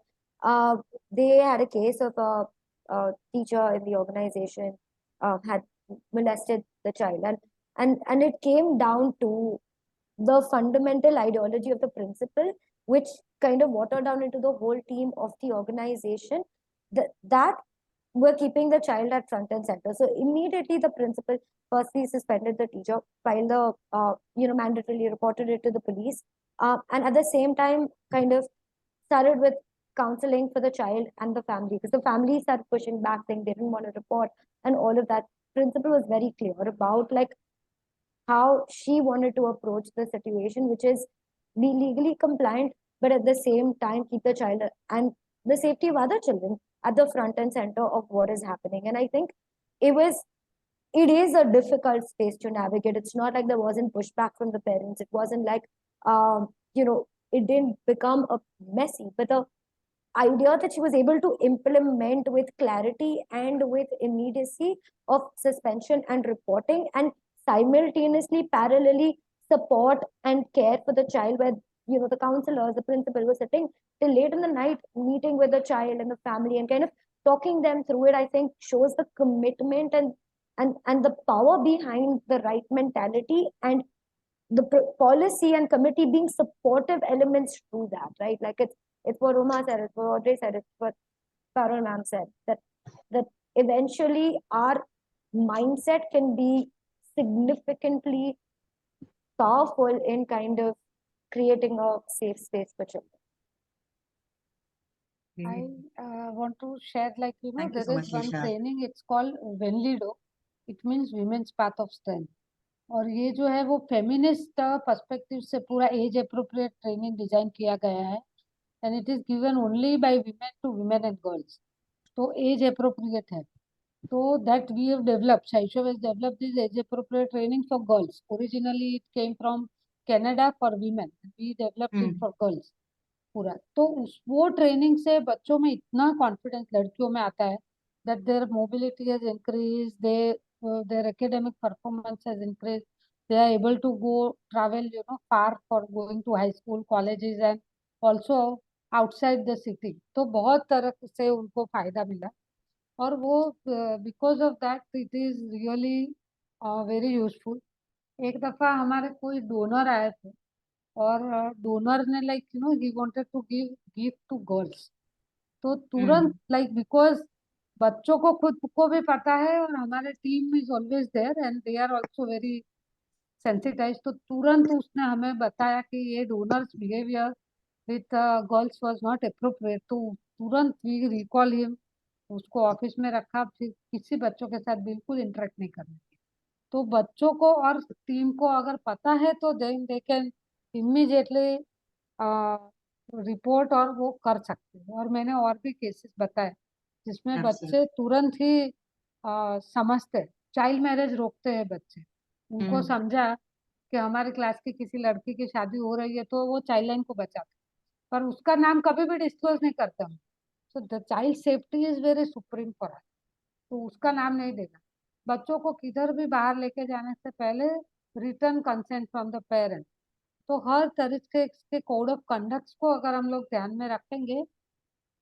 S4: they had a case of a teacher in the organization had molested the child, and it came down to the fundamental ideology of the principal, which kind of watered down into the whole team of the organization, that were keeping the child at front and center. So immediately the principal firstly suspended the teacher, filed the mandatorily reported it to the police, and at the same time kind of started with counseling for the child and the family, because the family started pushing back, saying they didn't want to report and all of that. Principal was very clear about like how she wanted to approach the situation, which is be legally compliant, but at the same time keep the child and the safety of other children at the front and center of what is happening. And I think it is a difficult space to navigate. It's not like there wasn't pushback from the parents. It wasn't like, it didn't become a messy, but the idea that she was able to implement with clarity and with immediacy of suspension and reporting, and simultaneously parallelly support and care for the child, where the counselors, the principal was sitting till late in the night meeting with the child and the family and kind of talking them through it, I think shows the commitment and the power behind the right mentality, and the policy and committee being supportive elements to that, right? Like it's what Uma said, it's what Audrey said, it's what Carol ma'am said, that eventually our mindset can be significantly powerful in kind of creating a safe space for children.
S2: I want to share, like,
S1: Thank you
S2: there
S1: so
S2: is
S1: much,
S2: one
S1: Lisha.
S2: training, it's called Venlido. It means Women's Path of Strength. और ये जो है वो feminist perspective से पूरा age appropriate training design किया गया है, and it is given only by women to women and girls. तो एज अप्रोप्रिएट है. So that we have developed, Shaishav has developed this age appropriate training for girls. Originally it came from Canada for women. We developed it for girls. पूरा तो वो training से बच्चों में इतना confidence लड़कियों में आता है that their mobility has increased, their academic performance has increased, they are able to go travel far for going to high school, colleges and also outside the city. तो बहुत तरह से उनको फायदा मिला, और वो because of that it is really very useful. एक दफा हमारे कोई डोनर आए थे, और डोनर ने like he wanted to give gift to girls. तो तुरंत लाइक बिकॉज बच्चों को खुद को भी पता है और हमारे team is always there and they are also very sensitise, तो तुरंत उसने हमें बताया कि ये donors behaviour with girls was not appropriate. तो तुरंत वी रिकॉल हिम, उसको ऑफिस में रखा, फिर किसी बच्चों के साथ बिल्कुल इंटरेक्ट नहीं करना. तो बच्चों को और टीम को अगर पता है तो then they can immediately report और वो कर सकते हैं. और मैंने और भी केसेस बताए जिसमें बच्चे तुरंत ही समझते, चाइल्ड मैरिज रोकते हैं बच्चे. उनको समझा कि हमारी क्लास की किसी लड़की की शादी हो रही है तो वो चाइल्ड लाइन को बचाते, पर उसका नाम कभी भी डिस्क्लोज नहीं करते हम. So the child safety is very supreme for us. तो उसका नाम नहीं देना. बच्चों को किधर भी बाहर लेके जाने से पहले return consent from the parent. तो हर तरीके के कोड ऑफ कंडक्ट को अगर हम लोग ध्यान में रखेंगे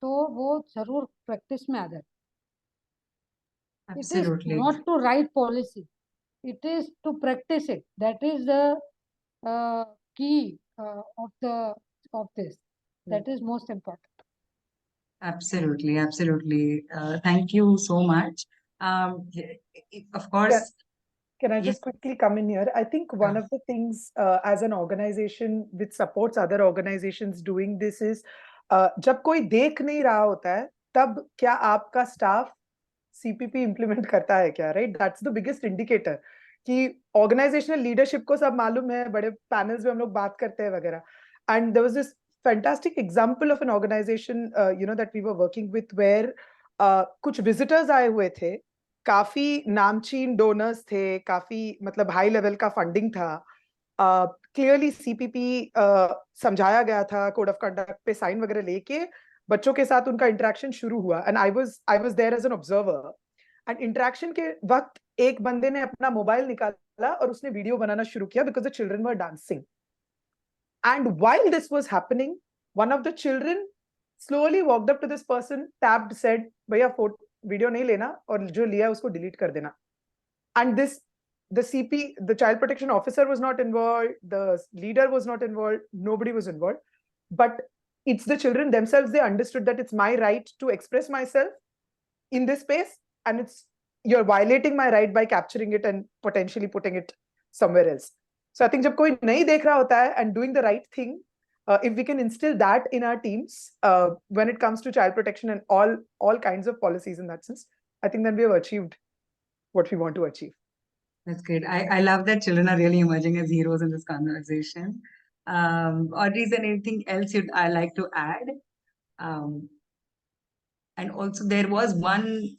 S2: तो वो जरूर प्रैक्टिस में आ जाए. It is not to write policy, it is to practice it. That is the key of this. That is most important.
S1: Absolutely, absolutely. Thank you so much. Of course.
S3: Can I just quickly come in here? I think one of the things as an organization which supports other organizations doing this is जब कोई देख नहीं रहा होता है तब क्या आपका स्टाफ CPP इम्प्लीमेंट करता है क्या, right? That's the biggest indicator कि ऑर्गेनाइजेशनल लीडरशिप को सब मालूम है, बड़े पैनल्स में हम लोग बात करते हैं वगैरह. And there was this fantastic example of an organization that we were working with where कुछ visitors आए हुए थे, काफी नामचीन डोनर्स थे, काफी मतलब हाई लेवल का फंडिंग था, क्लियरली CPP समझाया गया था, कोड ऑफ कंडक्ट पे साइन वगैरह लेके बच्चों के साथ उनका इंटरेक्शन शुरू हुआ. And I was there as an observer. And interaction के वक्त एक बंदे ने अपना मोबाइल निकाला और उसने वीडियो बनाना शुरू किया because the children were dancing. And while this was happening, one of the children slowly walked up to this person, tapped, said, "Bhaiya, video नहीं लेना और जो लिया उसको delete कर देना." And the CP, the child protection officer was not involved, the leader was not involved, nobody was involved. But it's the children themselves, they understood that it's my right to express myself in this space, and you're violating my right by capturing it and potentially putting it somewhere else. So I think जब कोई नहीं देख रहा होता है and doing the right thing, if we can instill that in our teams when it comes to child protection and all kinds of policies in that sense, I think then we have achieved what we want to achieve.
S1: That's great. I love that children are really emerging as heroes in this conversation. Audrey, is there anything else I like to add? And also there was one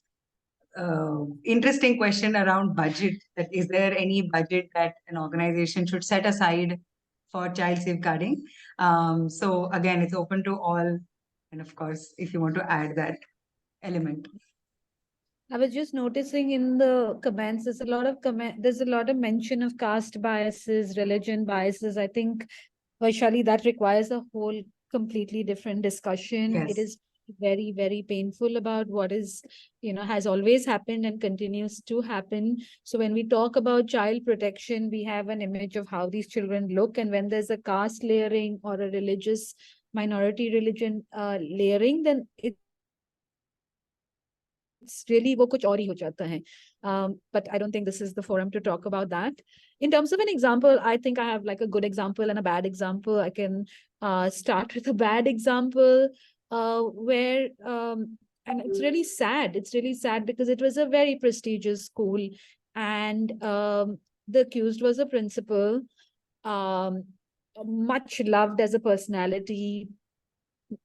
S1: interesting question around budget, that is there any budget that an organization should set aside for child safeguarding? So again, it's open to all. And of course, if you want to add that element.
S5: I was just noticing in the comments, there's a lot of mention of caste biases, religion biases. I think, Vaishali, that requires a whole completely different discussion.
S1: Yes.
S5: It is very, very painful about what is, has always happened and continues to happen. So when we talk about child protection, we have an image of how these children look. And when there's a caste layering or a religious minority religion layering, then it's really वो कुछ और ही हो जाता है. But I don't think this is the forum to talk about that. In terms of an example, I think I have like a good example and a bad example. I can start with a bad example where, and it's really sad. It's really sad because it was a very prestigious school, and the accused was a principal, much loved as a personality,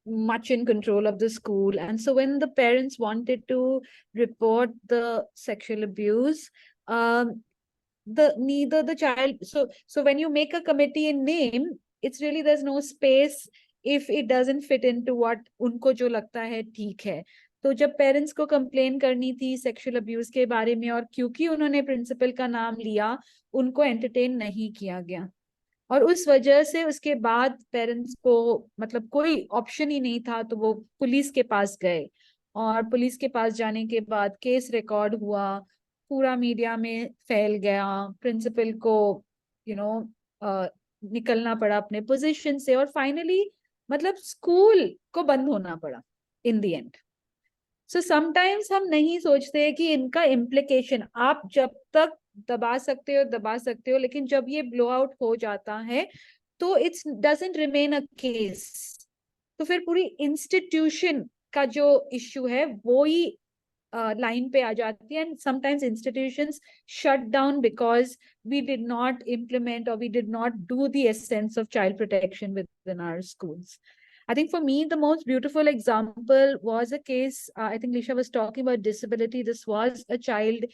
S5: much in control of the school. And so when the parents wanted to report the sexual abuse, neither the child, so when you make a committee in name, it's really, there's no space if it doesn't fit into what unko jo lagta hai theek hai. तो जब parents को complain करनी थी sexual abuse के बारे में, और क्योंकि उन्होंने प्रिंसिपल का नाम लिया, उनको एंटरटेन नहीं किया गया. और उस वजह से उसके बाद पेरेंट्स को मतलब कोई ऑप्शन ही नहीं था, तो वो पुलिस के पास गए, और पुलिस के पास जाने के बाद केस रिकॉर्ड हुआ, पूरा मीडिया में फैल गया, प्रिंसिपल को निकलना पड़ा अपने पोजीशन से, और फाइनली मतलब स्कूल को बंद होना पड़ा in the end. So sometimes हम नहीं सोचते कि इनका इम्प्लीकेशन, आप जब तक दबा सकते हो, लेकिन जब ये ब्लो आउट हो जाता है तो it's doesn't remain a case. तो फिर पूरी इंस्टीट्यूशन का जो इश्यू है वो ही लाइन पे आ जाती है. And sometimes institutions shut down because we did not implement or we did not do the essence of child protection within our schools. I think for me, the most beautiful example was a case, I think Lisha was talking about disability. This was a child,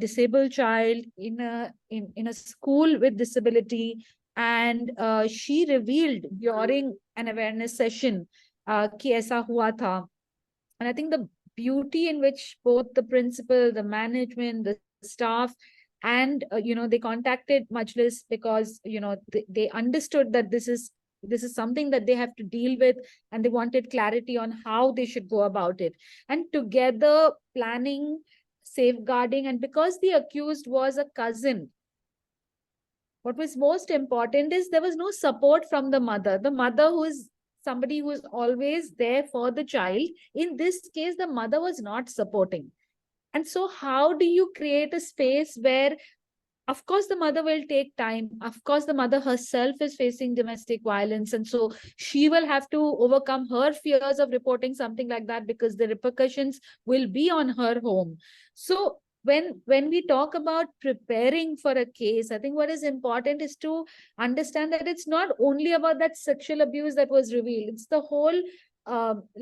S5: disabled child in a school with disability, and she revealed during an awareness session कि ऐसा हुआ था. And I think the beauty in which both the principal, the management, the staff, and they contacted Majlis because they understood that this is something that they have to deal with, and they wanted clarity on how they should go about it. And together planning, safeguarding, and because the accused was a cousin, what was most important is there was no support from the mother. The mother, who is somebody who is always there for the child, in this case, the mother was not supporting. And so how do you create a space where, of course, the mother will take time. Of course, the mother herself is facing domestic violence. And so she will have to overcome her fears of reporting something like that because the repercussions will be on her home. So when we talk about preparing for a case, I think what is important is to understand that it's not only about that sexual abuse that was revealed. It's the whole,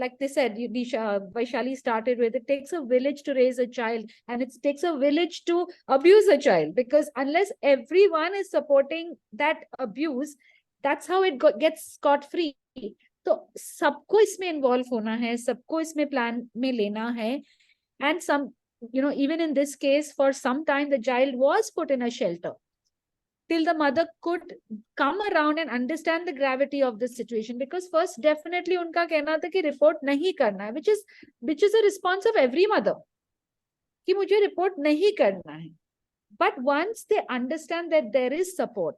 S5: like they said, Vaishali started with, it takes a village to raise a child, and it takes a village to abuse a child, because unless everyone is supporting that abuse, that's how it gets scot-free. तो सबको इसमें involve होना है, सबको इसमें plan में लेना है. And some, even in this case, for some time, the child was put in a shelter till the mother could come around and understand the gravity of the situation. Because first, definitely उनका कहना था कि report नहीं करना है, which is a response of every mother कि मुझे report नहीं करना है. But once they understand that there is support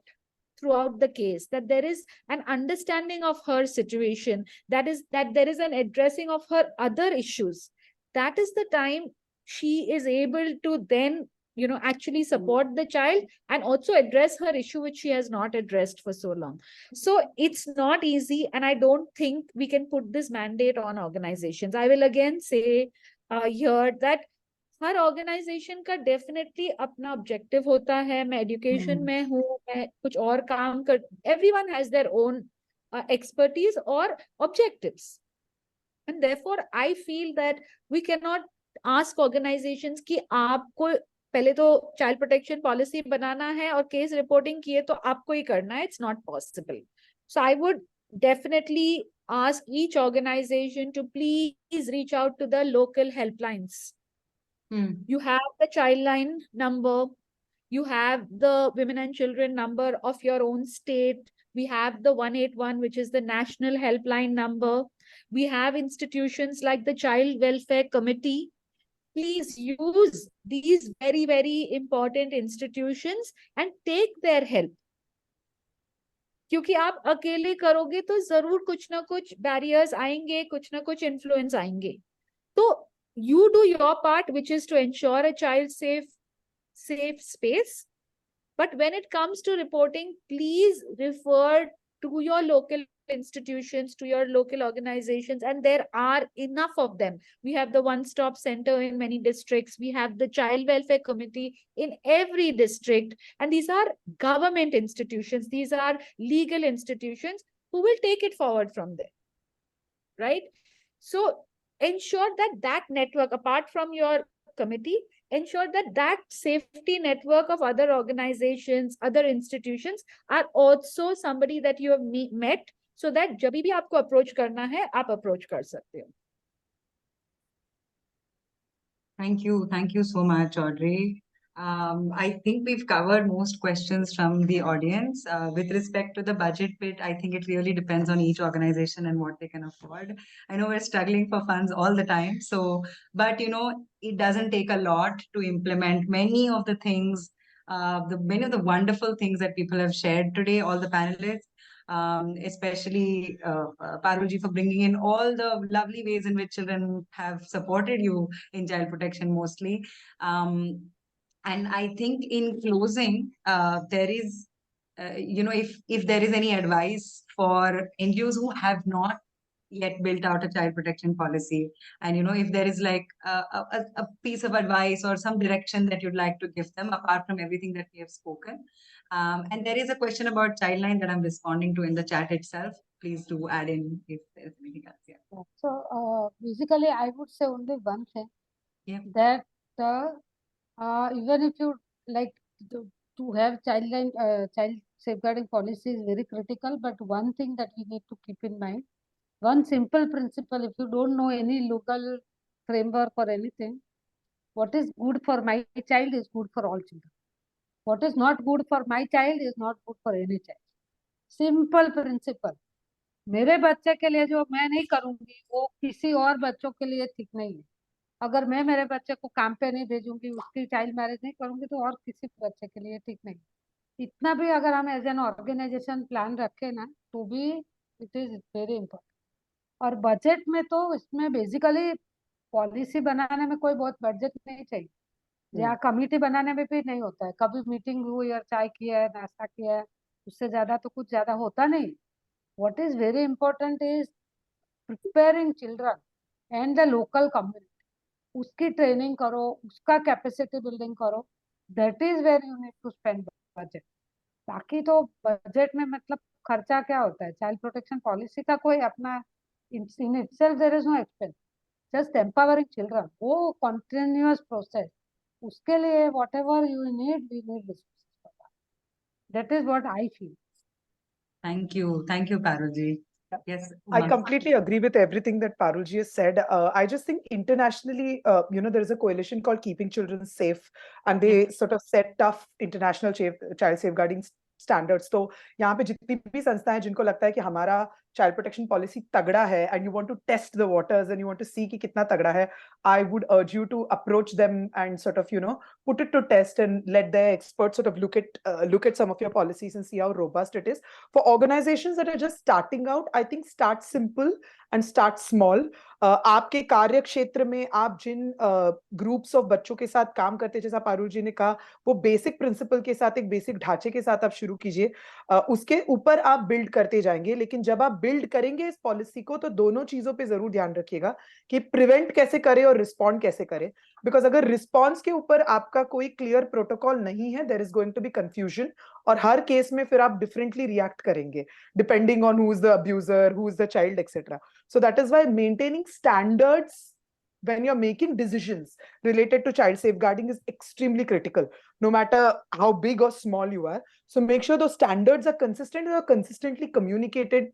S5: throughout the case, that there is an understanding of her situation, that there is an addressing of her other issues, that is the time she is able to then, actually support the child and also address her issue which she has not addressed for so long. So it's not easy, and I don't think we can put this mandate on organizations. I will again say here that हर organisation का definitely अपना objective होता है. मैं education में हूँ, मैं कुछ और काम कर, everyone has their own expertise or objectives, and therefore I feel that we cannot ask organizations कि आपको पहले तो चाइल्ड प्रोटेक्शन पॉलिसी बनाना है और केस रिपोर्टिंग किए तो आपको ही करना है. It's not possible. So I would definitely ask each organization to please reach out to the local helplines. You have the child line number, you have the women and children number of your own state, we have the 181, which is the national helpline number, we have institutions like the child welfare committee. Please use these very, very important institutions and take their help, क्योंकि आप अकेले करोगे तो जरूर कुछ ना कुछ barriers आएंगे, कुछ ना कुछ इन्फ्लुएंस आएंगे. तो you do your part, which is to ensure a child safe space. But when it comes to reporting, please refer to your local institutions, to your local organizations, and there are enough of them. We have the one-stop center in many districts. We have the child welfare committee in every district. And these are government institutions. These are legal institutions who will take it forward from there, right? So ensure that network, apart from your committee, ensure that safety network of other organizations, other institutions are also somebody that you have met, so that जब भी आपको approach करना है, आप approach कर सकते हो.
S1: Thank you so much, Audrey. I think we've covered most questions from the audience. With respect to the budget bit, I think it really depends on each organization and what they can afford. I know we're struggling for funds all the time. So, but it doesn't take a lot to implement many of the things, many of the wonderful things that people have shared today, all the panelists. Especially Parulji, for bringing in all the lovely ways in which children have supported you in child protection mostly. And I think in closing, there is, if there is any advice for NGOs who have not yet built out a child protection policy, and if there is like a piece of advice or some direction that you'd like to give them apart from everything that we have spoken. And there is a question about childline that I'm responding to in the chat itself. Please do add in if there's anything else. Yeah.
S2: So basically, I would say only one thing.
S1: Yeah.
S2: That even if you like to have child safeguarding policy is very critical, but one thing that we need to keep in mind, one simple principle: if you don't know any legal framework or anything, what is good for my child is good for all children. What is not good for my child is not good for any child. Simple principle. मेरे बच्चे के लिए जो मैं नहीं करूंगी वो किसी और बच्चों के लिए ठीक नहीं है. अगर मैं मेरे बच्चे को काम पे नहीं भेजूंगी, उसकी चाइल्ड मैरिज नहीं करूंगी, तो और किसी बच्चे के लिए ठीक नहीं. इतना भी अगर हम एज एन ऑर्गेनाइजेशन प्लान रखें ना, तो भी इट इज वेरी इम्पोर्टेंट. और बजट में तो इसमें बेसिकली पॉलिसी बनाने में कोई बहुत बजट नहीं चाहिए, या कमिटी बनाने में भी नहीं होता है. कभी मीटिंग हुई और चाय किया है, नाश्ता किया है, उससे ज्यादा तो कुछ ज्यादा होता नहीं. What is very important is preparing children and the local community. उसकी ट्रेनिंग करो, उसका कैपेसिटी बिल्डिंग करो. That is where you need to spend budget. बाकी तो बजट में मतलब खर्चा क्या होता है? चाइल्ड प्रोटेक्शन पॉलिसी का कोई अपना in itself there is no expense. Just empowering children, वो कंटिन्यूअस प्रोसेस. उसके लिए whatever you need, we need resources for that. That is what I feel.
S1: Thank you, Parulji. Yes,
S3: I completely agree with everything that Parulji has said. I just think internationally, there is a coalition called Keeping Children Safe, and they sort of set tough international child safeguarding standards. तो यहाँ पे जितनी भी संस्थाएं जिनको लगता है कि हमारा child protection policy tagda hai and you want to test the waters and you want to see ki kitna tagda hai, I would urge you to approach them and sort of, put it to test and let their experts sort of look at some of your policies and see how robust it is. For organizations that are just starting out, I think start simple and start small. आपके कार्य क्षेत्र में आप जिन groups of बच्चों के साथ काम करते हैं, जैसा पारुल जी ने कहा, वो बेसिक प्रिंसिपल के साथ, एक बेसिक ढांचे के साथ आप शुरू कीजिए, उसके ऊपर आप बिल्ड करते जाएंगे। लेकिन जब आप बिल्ड करेंगे इस पॉलिसी को, तो दोनों चीजों पे जरूर ध्यान रखिएगा कि प्रिवेंट कैसे करें और रिस्पॉन्ड कैसे करें। बिकॉज अगर रिस्पॉन्स के ऊपर आपका कोई क्लियर प्रोटोकॉल नहीं है, there is going to be confusion, और हर केस में फिर आप डिफरेंटली रिएक्ट करेंगे depending on who is the abuser, who is the child, etcetera. So that is why maintaining standards when you're making decisions related to child safeguarding is extremely critical, no matter how big or small you are. So make sure those standards are consistent and are consistently communicated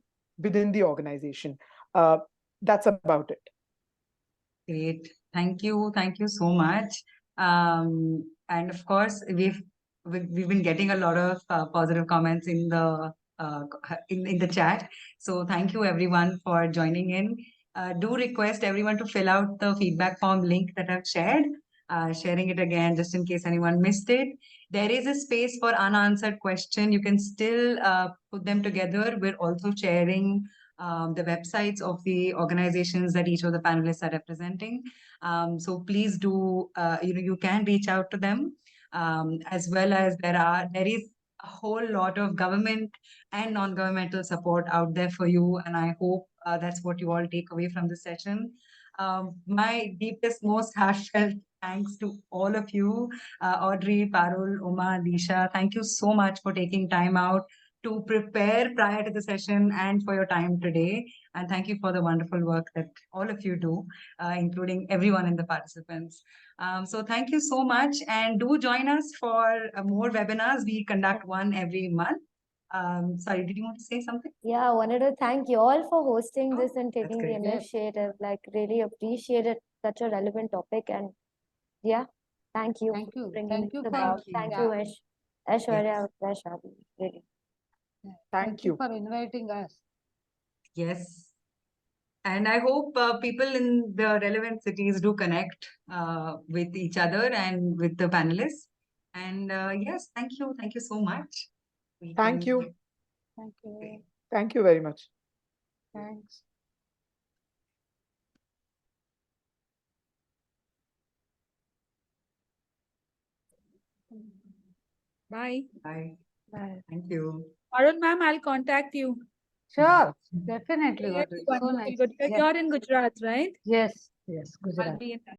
S3: within the organization. That's about it.
S1: Great. Thank you so much. And of course, we've been getting a lot of positive comments in the in the chat. So thank you everyone for joining in. Do request everyone to fill out the feedback form link that I've shared. Sharing it again just in case anyone missed it. There is a space for unanswered question. You can still put them together. We're also sharing the websites of the organizations that each of the panelists are representing. So please do, you can reach out to them, as well as there is a whole lot of government and non-governmental support out there for you. And I hope that's what you all take away from this session. My deepest, most heartfelt thanks to all of you, Audrey, Parul, Uma, Lisha. Thank you so much for taking time out to prepare prior to the session and for your time today. And thank you for the wonderful work that all of you do, including everyone in the participants. So thank you so much, and do join us for more webinars. We conduct one every month. Sorry, did you want to say something?
S4: Yeah, I wanted to thank you all for hosting this and
S1: that's
S4: taking the
S1: great.
S4: initiative. Like, really appreciate it. Such a relevant topic, and yeah, thank you.
S2: Thank you.
S4: for bringing
S2: Thank
S4: this
S2: you for
S4: about.
S1: you.
S4: Thank
S2: Yeah.
S4: you, Aishwarya, Vaishali, really.
S3: Thank you
S2: for inviting us.
S1: Yes. And I hope people in the relevant cities do connect with each other and with the panelists. And yes, thank you. Thank you so much.
S3: Thank you.
S2: Thank you.
S3: Thank you very much.
S2: Thanks.
S5: Bye.
S1: Bye.
S2: Bye.
S1: Thank you.
S5: Arun ma'am, I'll contact you.
S2: Sure, definitely.
S5: Yes,
S2: Audrey. So
S5: wonderful.
S2: nice.
S5: Good.
S2: Yeah.
S5: You're in Gujarat, right?
S2: Yes,
S5: I'll
S2: Gujarat.
S5: be in touch.